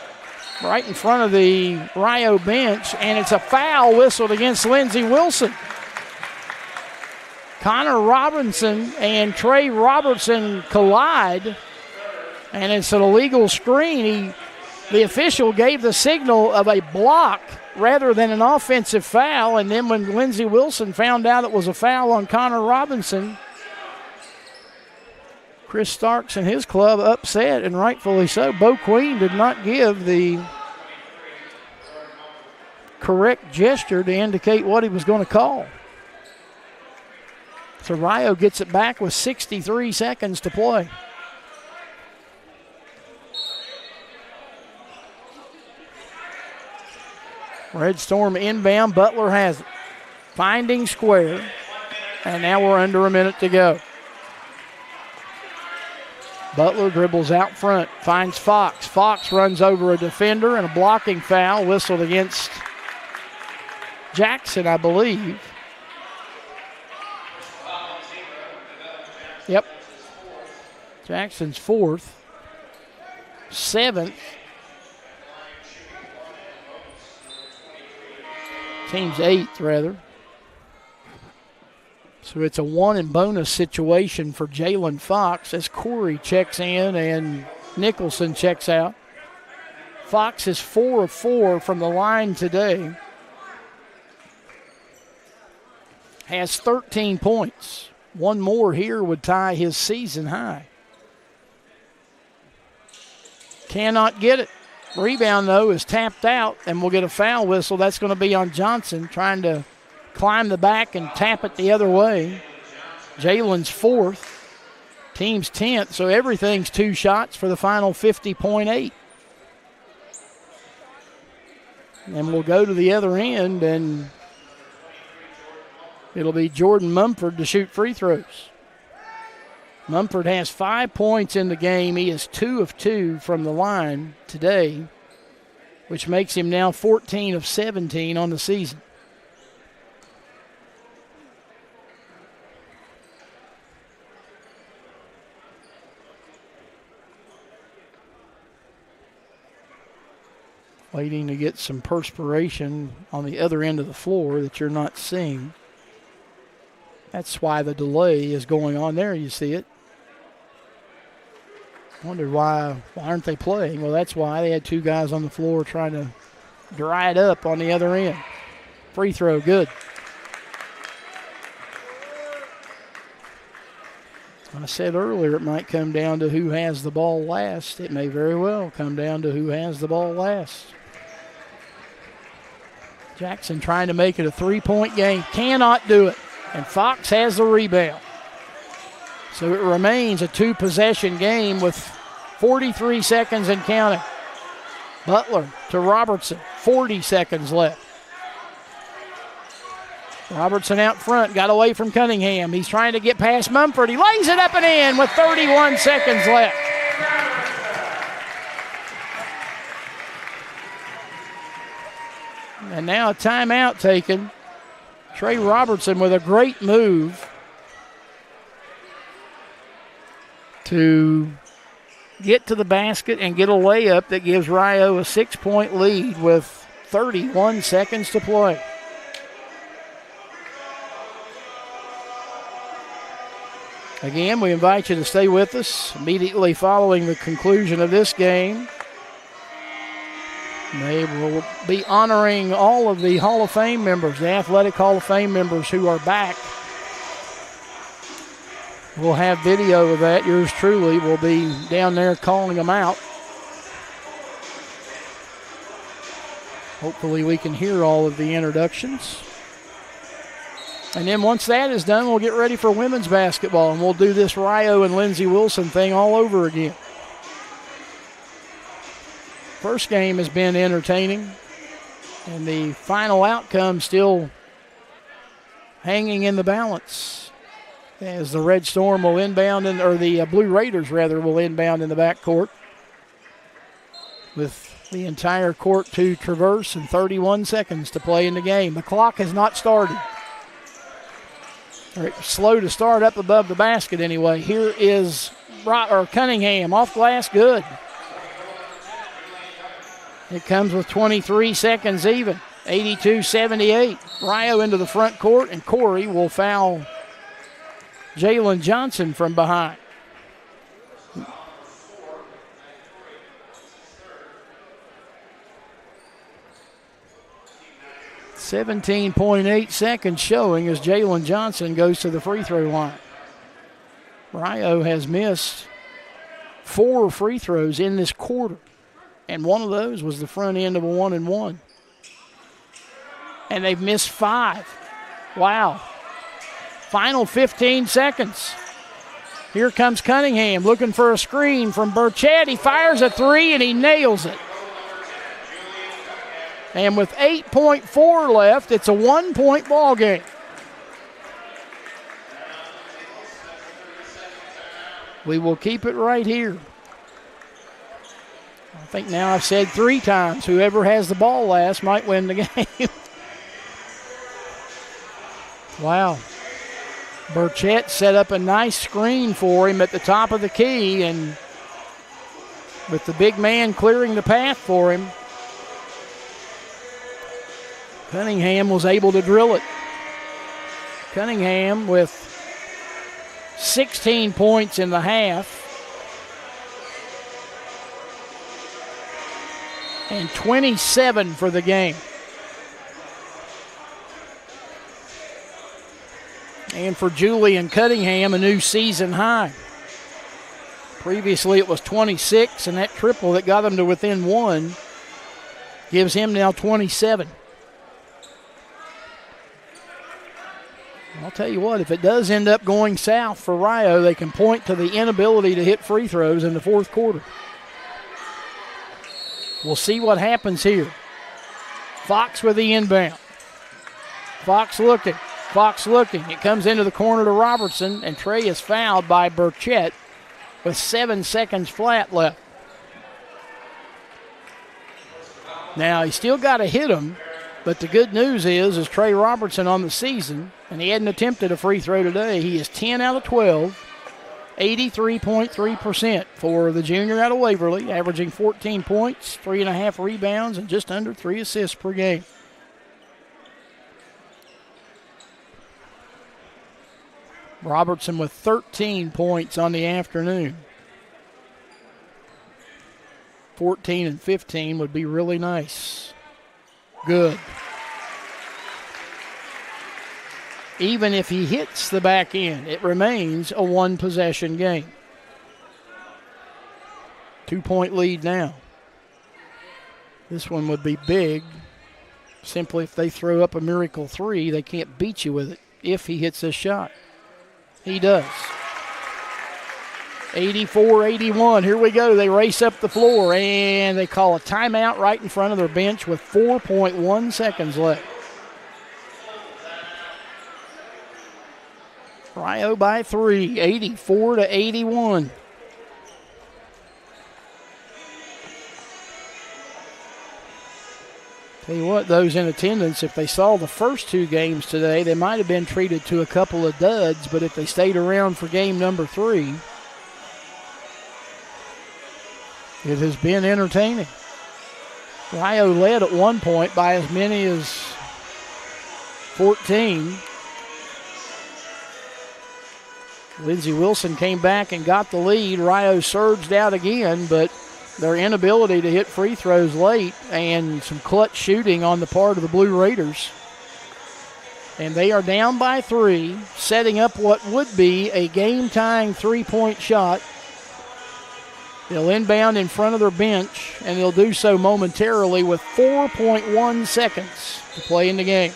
Right in front of the Rio bench, and it's a foul whistled against Lindsey Wilson. Connor Robinson and Trey Robertson collide, and it's an illegal screen. the official gave the signal of a block rather than an offensive foul, and then when Lindsey Wilson found out it was a foul on Connor Robinson, Chris Starks and his club upset, and rightfully so. Bo Queen did not give the correct gesture to indicate what he was going to call. So Rio gets it back with 63 seconds to play. Red Storm inbound. Butler has it. Finding square. And now we're under a minute to go. Butler dribbles out front. Finds Fox. Fox runs over a defender and a blocking foul whistled against Jackson, I believe. Yep. Jackson's fourth. Seventh. Team's eighth, rather. So it's a one and bonus situation for Jalen Fox as Corey checks in and Nicholson checks out. Fox is 4 of 4 from the line today. Has 13 points. One more here would tie his season high. Cannot get it. Rebound, though, is tapped out, and we'll get a foul whistle. That's going to be on Johnson, trying to climb the back and tap it the other way. Jalen's fourth, team's 10th, so everything's 2 shots for the final 50.8. And we'll go to the other end, and it'll be Jordan Mumford to shoot free throws. Mumford has 5 points in the game. He is 2 of 2 from the line today, which makes him now 14 of 17 on the season. Waiting to get some perspiration on the other end of the floor that you're not seeing. That's why the delay is going on there. You see it. Wondered why aren't they playing? Well, that's why. They had 2 guys on the floor trying to dry it up on the other end. Free throw, good. I said earlier it might come down to who has the ball last. It may very well come down to who has the ball last. Jackson trying to make it a 3-point game. Cannot do it. And Fox has the rebound. So it remains a 2-possession game with 43 seconds and counting. Butler to Robertson, 40 seconds left. Robertson out front, got away from Cunningham. He's trying to get past Mumford. He lays it up and in with 31 seconds left. And now a timeout taken. Trey Robertson with a great move to get to the basket and get a layup that gives Rio a 6-point lead with 31 seconds to play. Again, we invite you to stay with us immediately following the conclusion of this game. They will be honoring all of the Hall of Fame members, the Athletic Hall of Fame members who are back. We'll have video of that. Yours truly will be down there calling them out. Hopefully we can hear all of the introductions. And then once that is done, we'll get ready for women's basketball, and we'll do this Rio and Lindsey Wilson thing all over again. First game has been entertaining, and the final outcome still hanging in the balance as the Red Storm will inbound, or the Blue Raiders, rather, will inbound in the backcourt with the entire court to traverse and 31 seconds to play in the game. The clock has not started. Slow to start up above the basket anyway. Here is Cunningham off glass, good. It comes with 23 seconds even, 82-78. Rio into the front court, and Corey will foul Jalen Johnson from behind. 17.8 seconds showing as Jalen Johnson goes to the free throw line. Rio has missed 4 free throws in this quarter, and one of those was the front end of a 1-and-1. And they've missed 5. Wow. Final 15 seconds. Here comes Cunningham looking for a screen from Burchett. He fires a 3 and he nails it. And with 8.4 left, it's a 1-point ball game. We will keep it right here. I think now I've said 3 times, whoever has the ball last might win the game. Wow. Burchett set up a nice screen for him at the top of the key, and with the big man clearing the path for him, Cunningham was able to drill it. Cunningham with 16 points in the half and 27 for the game. And for Julian Cunningham, a new season high. Previously it was 26, and that triple that got him to within 1 gives him now 27. I'll tell you what, if it does end up going south for Rio, they can point to the inability to hit free throws in the fourth quarter. We'll see what happens here. Fox with the inbound. Fox looking. It comes into the corner to Robertson, and Trey is fouled by Burchett with 7 seconds flat left. Now, he's still got to hit him, but the good news is Trey Robertson on the season, and he hadn't attempted a free throw today. He is 10 out of 12, 83.3% for the junior out of Waverly, averaging 14 points, 3.5 rebounds, and just under 3 assists per game. Robertson with 13 points on the afternoon. 14 and 15 would be really nice. Good. Even if he hits the back end, it remains a one-possession game. 2-point lead now. This one would be big. Simply if they throw up a miracle 3, they can't beat you with it if he hits this shot. He does. 84-81. Here we go. They race up the floor, and they call a timeout right in front of their bench with 4.1 seconds left. Rio by 3, 84-81. Tell you what, those in attendance, if they saw the first 2 games today, they might have been treated to a couple of duds, but if they stayed around for game number 3, it has been entertaining. Rio led at one point by as many as 14. Lindsey Wilson came back and got the lead. Rio surged out again, but their inability to hit free throws late and some clutch shooting on the part of the Blue Raiders. And they are down by 3, setting up what would be a game-tying 3-point shot. They'll inbound in front of their bench, and they'll do so momentarily with 4.1 seconds to play in the game.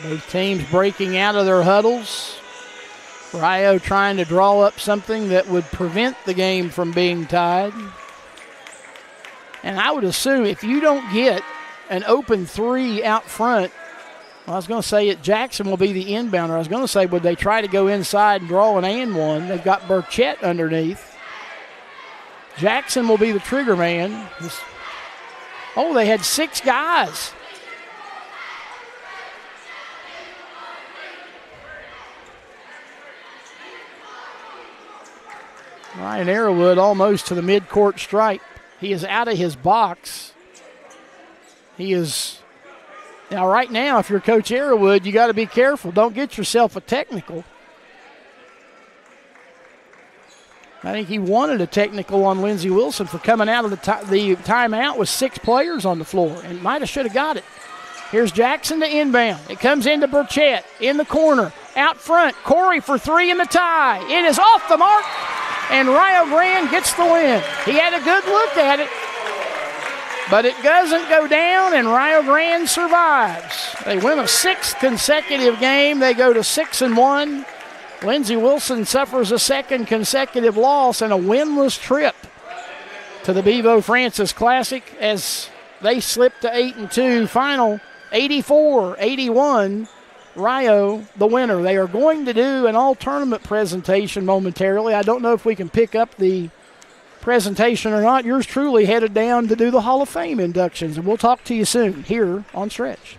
Both teams breaking out of their huddles. Rio trying to draw up something that would prevent the game from being tied. And I would assume if you don't get an open 3 out front, I was going to say Jackson will be the inbounder. I was going to say, would they try to go inside and draw an and one? They've got Burchett underneath. Jackson will be the trigger man. Oh, they had 6 guys. Ryan Arrowwood almost to the midcourt stripe. He is out of his box. He is Now, right now, if you're Coach Arrowwood, you got to be careful. Don't get yourself a technical. I think he wanted a technical on Lindsey Wilson for coming out of the timeout with 6 players on the floor, and might have should have got it. Here's Jackson to inbound. It comes into Burchett in the corner. Out front, Corey for 3 in the tie. It is off the mark, and Rio Grande gets the win. He had a good look at it, but it doesn't go down, and Rio Grande survives. They win a 6th consecutive game. They go to 6-1. Lindsey Wilson suffers a 2nd consecutive loss and a winless trip to the Bevo Francis Classic as they slip to 8-2. Final 84-81. Rio, the winner. They are going to do an all-tournament presentation momentarily. I don't know if we can pick up the presentation or not. Yours truly headed down to do the Hall of Fame inductions, and we'll talk to you soon here on Stretch.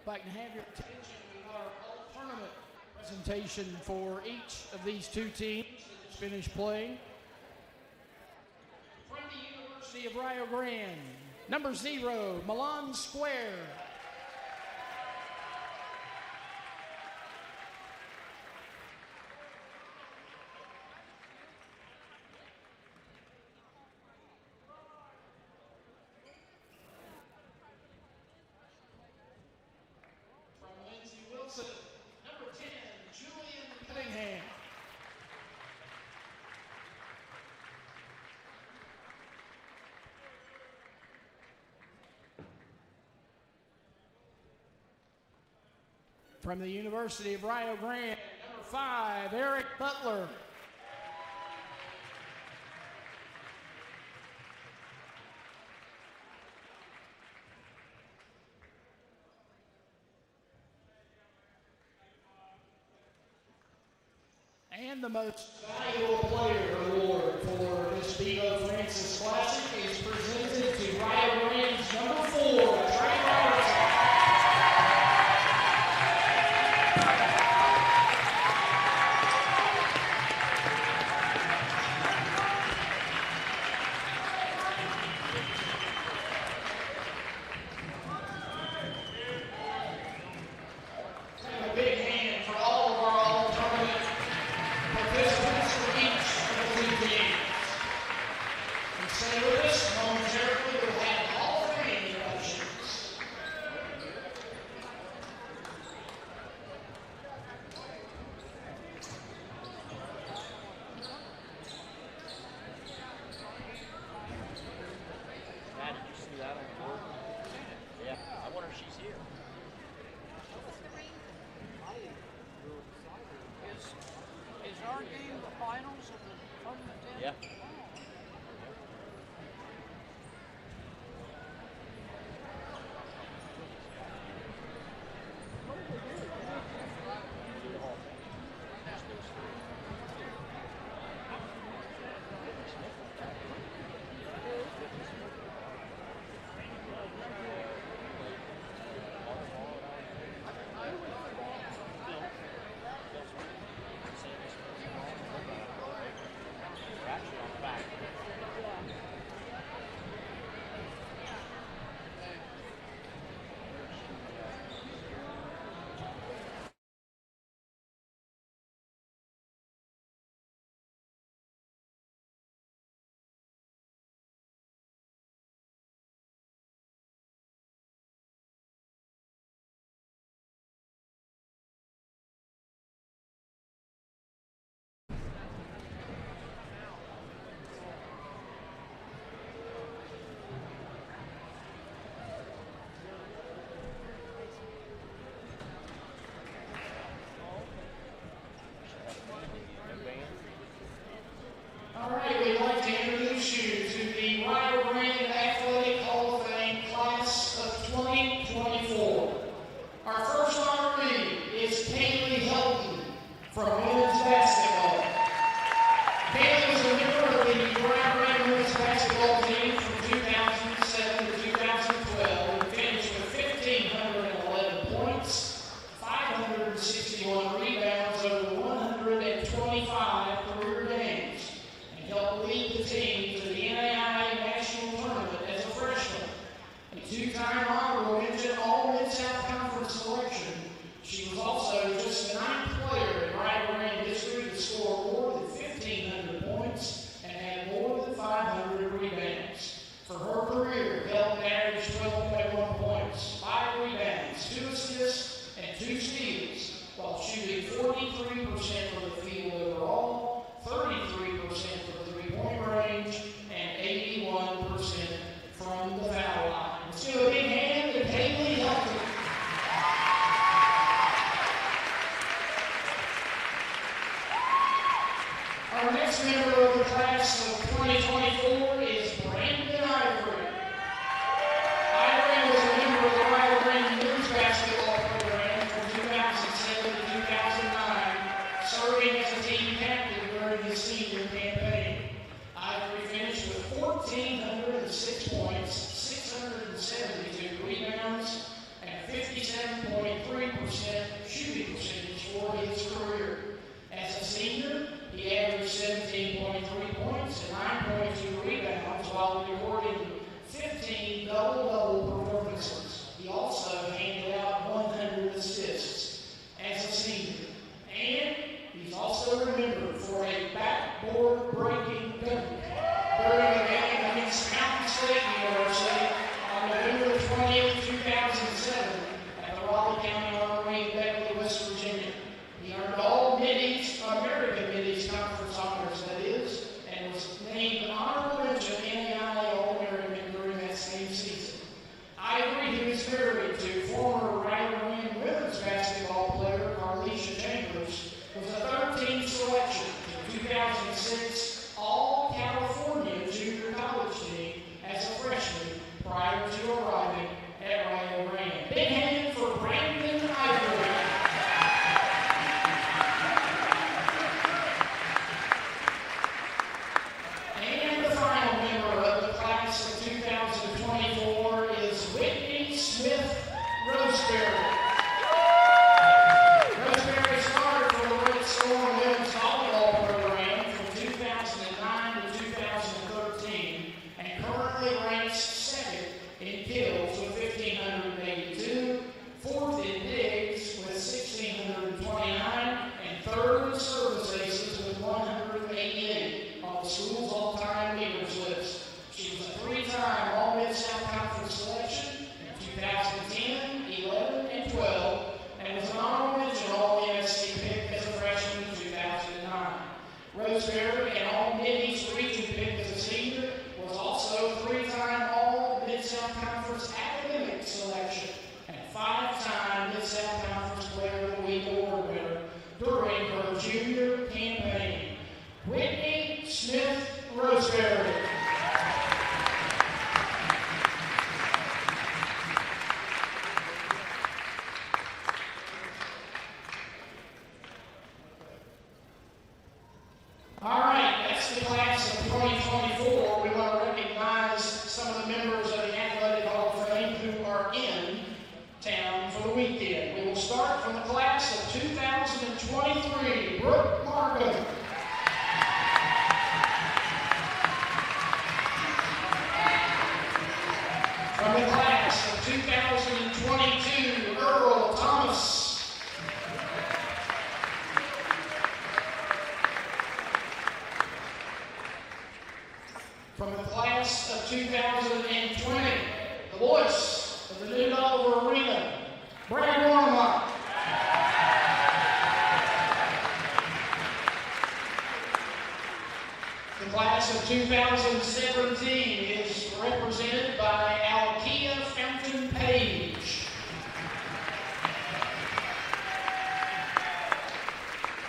If I can have your attention to our all-tournament presentation for each of these 2 teams that just finished playing. From the University of Rio Grande, number 0, Milan Square. Number 10, Julian Cunningham. From the University of Rio Grande, number 5, Eric Butler. And the most valuable player award for this Bevo Francis Classic is presented to Rio Grande's number 4, Trey Robertson. A big hand for all of our all-tournament participants for each of the 2 teams. 2024 is Brandon Ivory. Ivory was a member of the Rio Grande men's basketball program from 2007 to 2009, serving as a team captain during his senior campaign. Ivory finished with 1,406 points, 672 rebounds, and 57.3% shooting percentage for his career. As a senior, he averaged 17.3 points and 9.2 rebounds while recording 15 double-double performances. He also handed out 100 assists as a senior. And he's also remembered for a backboard-breaking dunk during a game against Mountain State University on November 20th, 2007 at the Raleigh County Armory in Beverly, West Virginia. He earned all Mid-East, American Mid-East Conference honors, that is, and was named honorable mention NAIA All-American during that same season. Ivory, who is married to former Rio Grande women's basketball player Carlisha Chambers, was a 13th selection to 2006 All-California Junior College team as a freshman prior to arriving at Rio Grande. Big hand for Brandon Ivory. And the final member of the class of 2024 is Whitney Smith Roseberry. Roseberry started for the Red Storm women's volleyball program from 2009 to 2013 and currently ranks second in kills with 1,582, fourth in digs with 1,629, and third in service aces with 188 on the school's all-time leaders list. She was a three-time All-Mid-South Conference selection in 2010, 11, and 12, and was an honorable mention All-MSC pick as a freshman in 2009. Roseberry, an All-Mid-East region pick as a senior, was also a three-time All-Mid-South Conference academic selection and five-time Mid-South Conference Player of the Week award winner during her junior campaign. Whitney Smith Roseberry. All right, that's the class of 2024. We want to recognize some of the members of the Athletic Hall of Fame who are in town for the weekend. We will start from the class of 2023, Brooke Markham. From the class of 2022, Earl Thomas. From the class of 2020, the voice of the New Dollar Arena, Brad Warnock. The class of 2017 is represented by Alkia Fountain Page.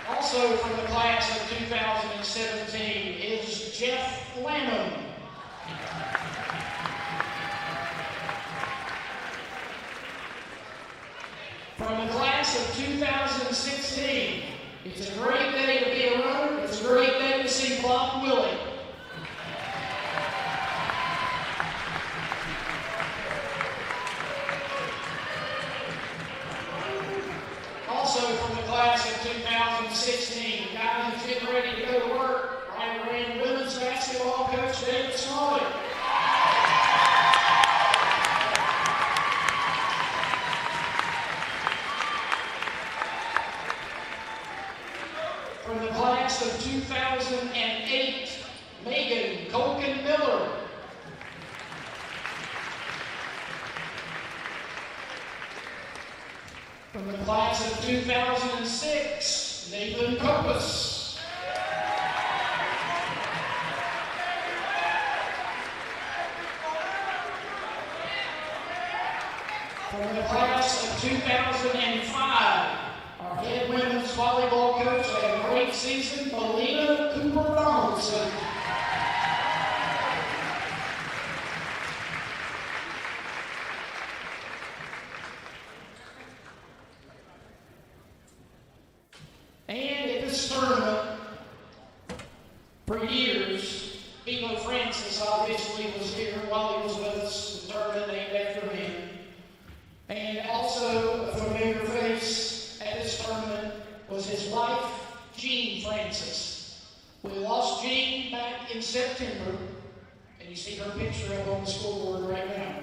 Also from the class of 2017 is Jeff Lanham. From the class of 2016, it's a great day to be a runner. It's a great day to see Bob Willie. Also from the class of 2016, guy who's getting ready to go to work, Rio Grande women's basketball coach David Smalley. From the class of 2008, Megan Colkin Miller. From the class of 2006, Nathan Copus. From the class of 2005, our head women's volleyball coach had a great season, Melina Cooper Donaldson. Francis obviously was here while he was with us, the tournament named after him. And also a familiar face at this tournament was his wife, Jean Francis. We lost Jean back in September, and you see her picture up on the scoreboard right now.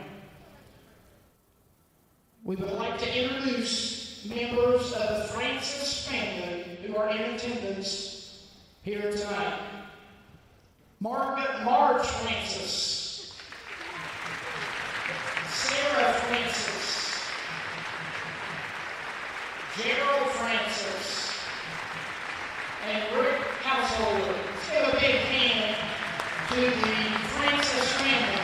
We would like to introduce members of the Francis family who are in attendance here tonight. Marge Francis, Sarah Francis, Gerald Francis, and Rick Householder. Let's give a big hand to the Francis family.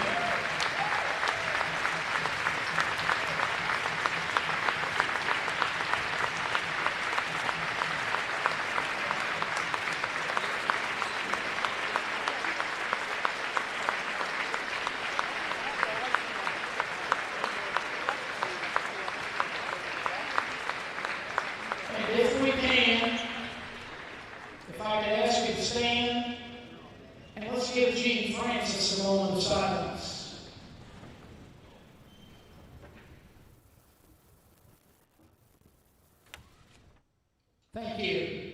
Thank you.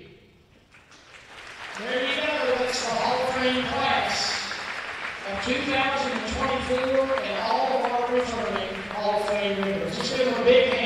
There you go. That's the Hall of Fame class of 2024 and all of our returning Hall of Fame members. Just give them a big hand.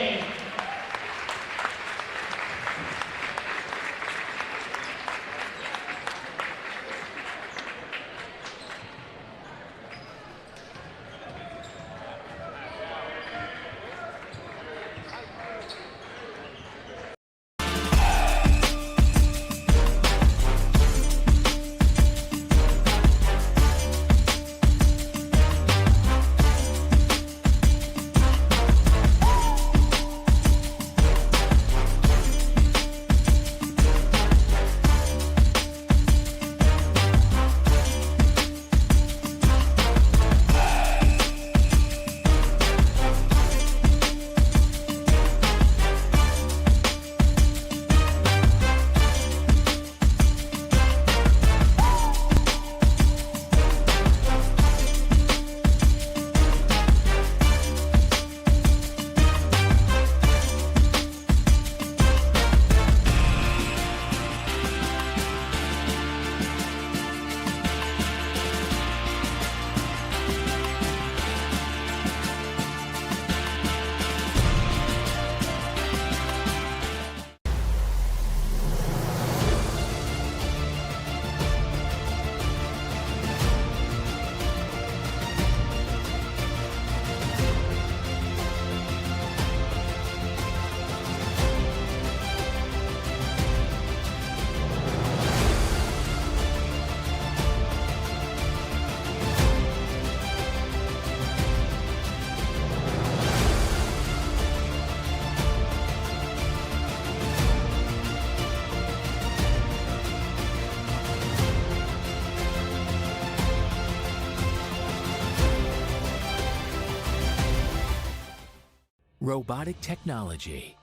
Robotic technology,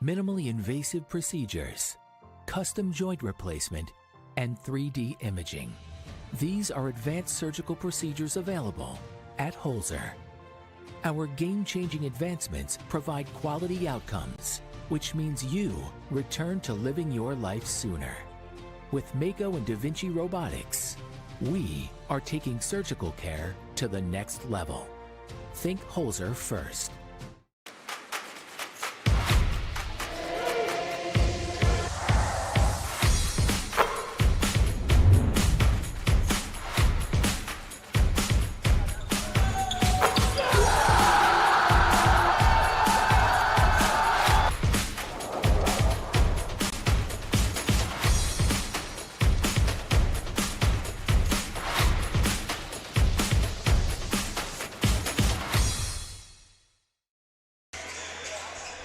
minimally invasive procedures, custom joint replacement, and 3D imaging. These are advanced surgical procedures available at Holzer. Our game-changing advancements provide quality outcomes, which means you return to living your life sooner. With Mako and Da Vinci Robotics, we are taking surgical care to the next level. Think Holzer first.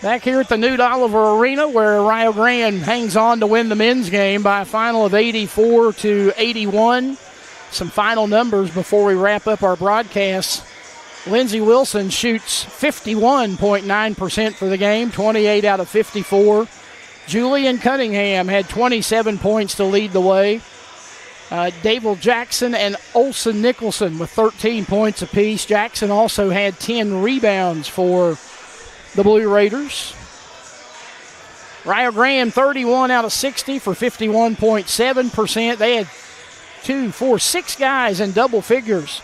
Back here at the Newt Oliver Arena, where Rio Grande hangs on to win the men's game by a final of 84-81. Some final numbers before we wrap up our broadcast. Lindsey Wilson shoots 51.9% for the game, 28 out of 54. Julian Cunningham had 27 points to lead the way. Dable Jackson and Olson Nicholson with 13 points apiece. Jackson also had 10 rebounds for the Blue Raiders. Rio Grande 31 out of 60 for 51.7%. They had 6 guys in double figures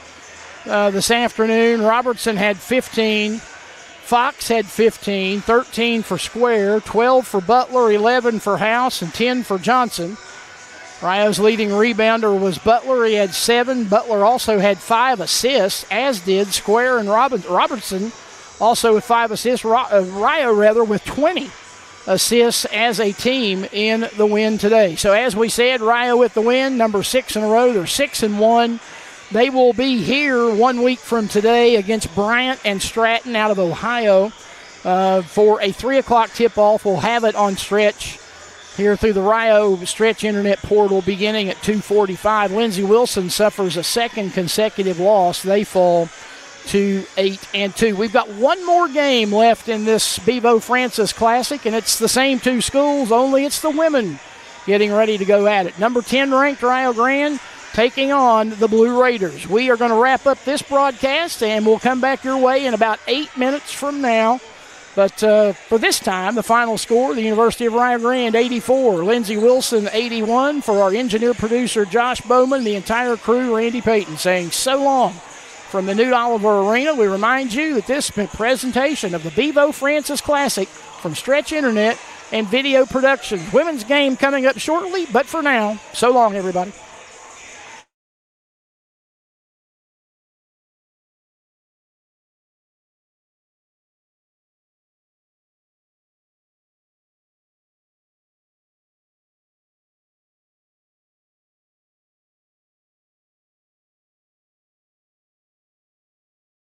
this afternoon. Robertson had 15. Fox had 15, 13 for Square, 12 for Butler, 11 for House, and 10 for Johnson. Rio's leading rebounder was Butler. He had 7. Butler also had 5 assists, as did Square and Robertson, also with 5 assists. Rio with 20 assists as a team in the win today. So as we said, Rio with the win, number 6 in a row. They're 6-1. They will be here 1 week from today against Bryant and Stratton out of Ohio for a 3 o'clock tip-off. We'll have it on Stretch here through the Rio Stretch Internet portal beginning at 2:45. Lindsey Wilson suffers a second consecutive loss. They fall to 8-2. We've got one more game left in this Bevo Francis Classic, and it's the same 2 schools, only it's the women getting ready to go at it. Number 10 ranked Rio Grande taking on the Blue Raiders. We are going to wrap up this broadcast, and we'll come back your way in about 8 minutes from now. But for this time, the final score, the University of Rio Grande 84, Lindsey Wilson 81. For our engineer-producer Josh Bowman, the entire crew, Randy Payton, saying so long from the Newt Oliver Arena. We remind you that this presentation of the Bevo Francis Classic from Stretch Internet and Video Productions. Women's game coming up shortly, but for now, so long, everybody.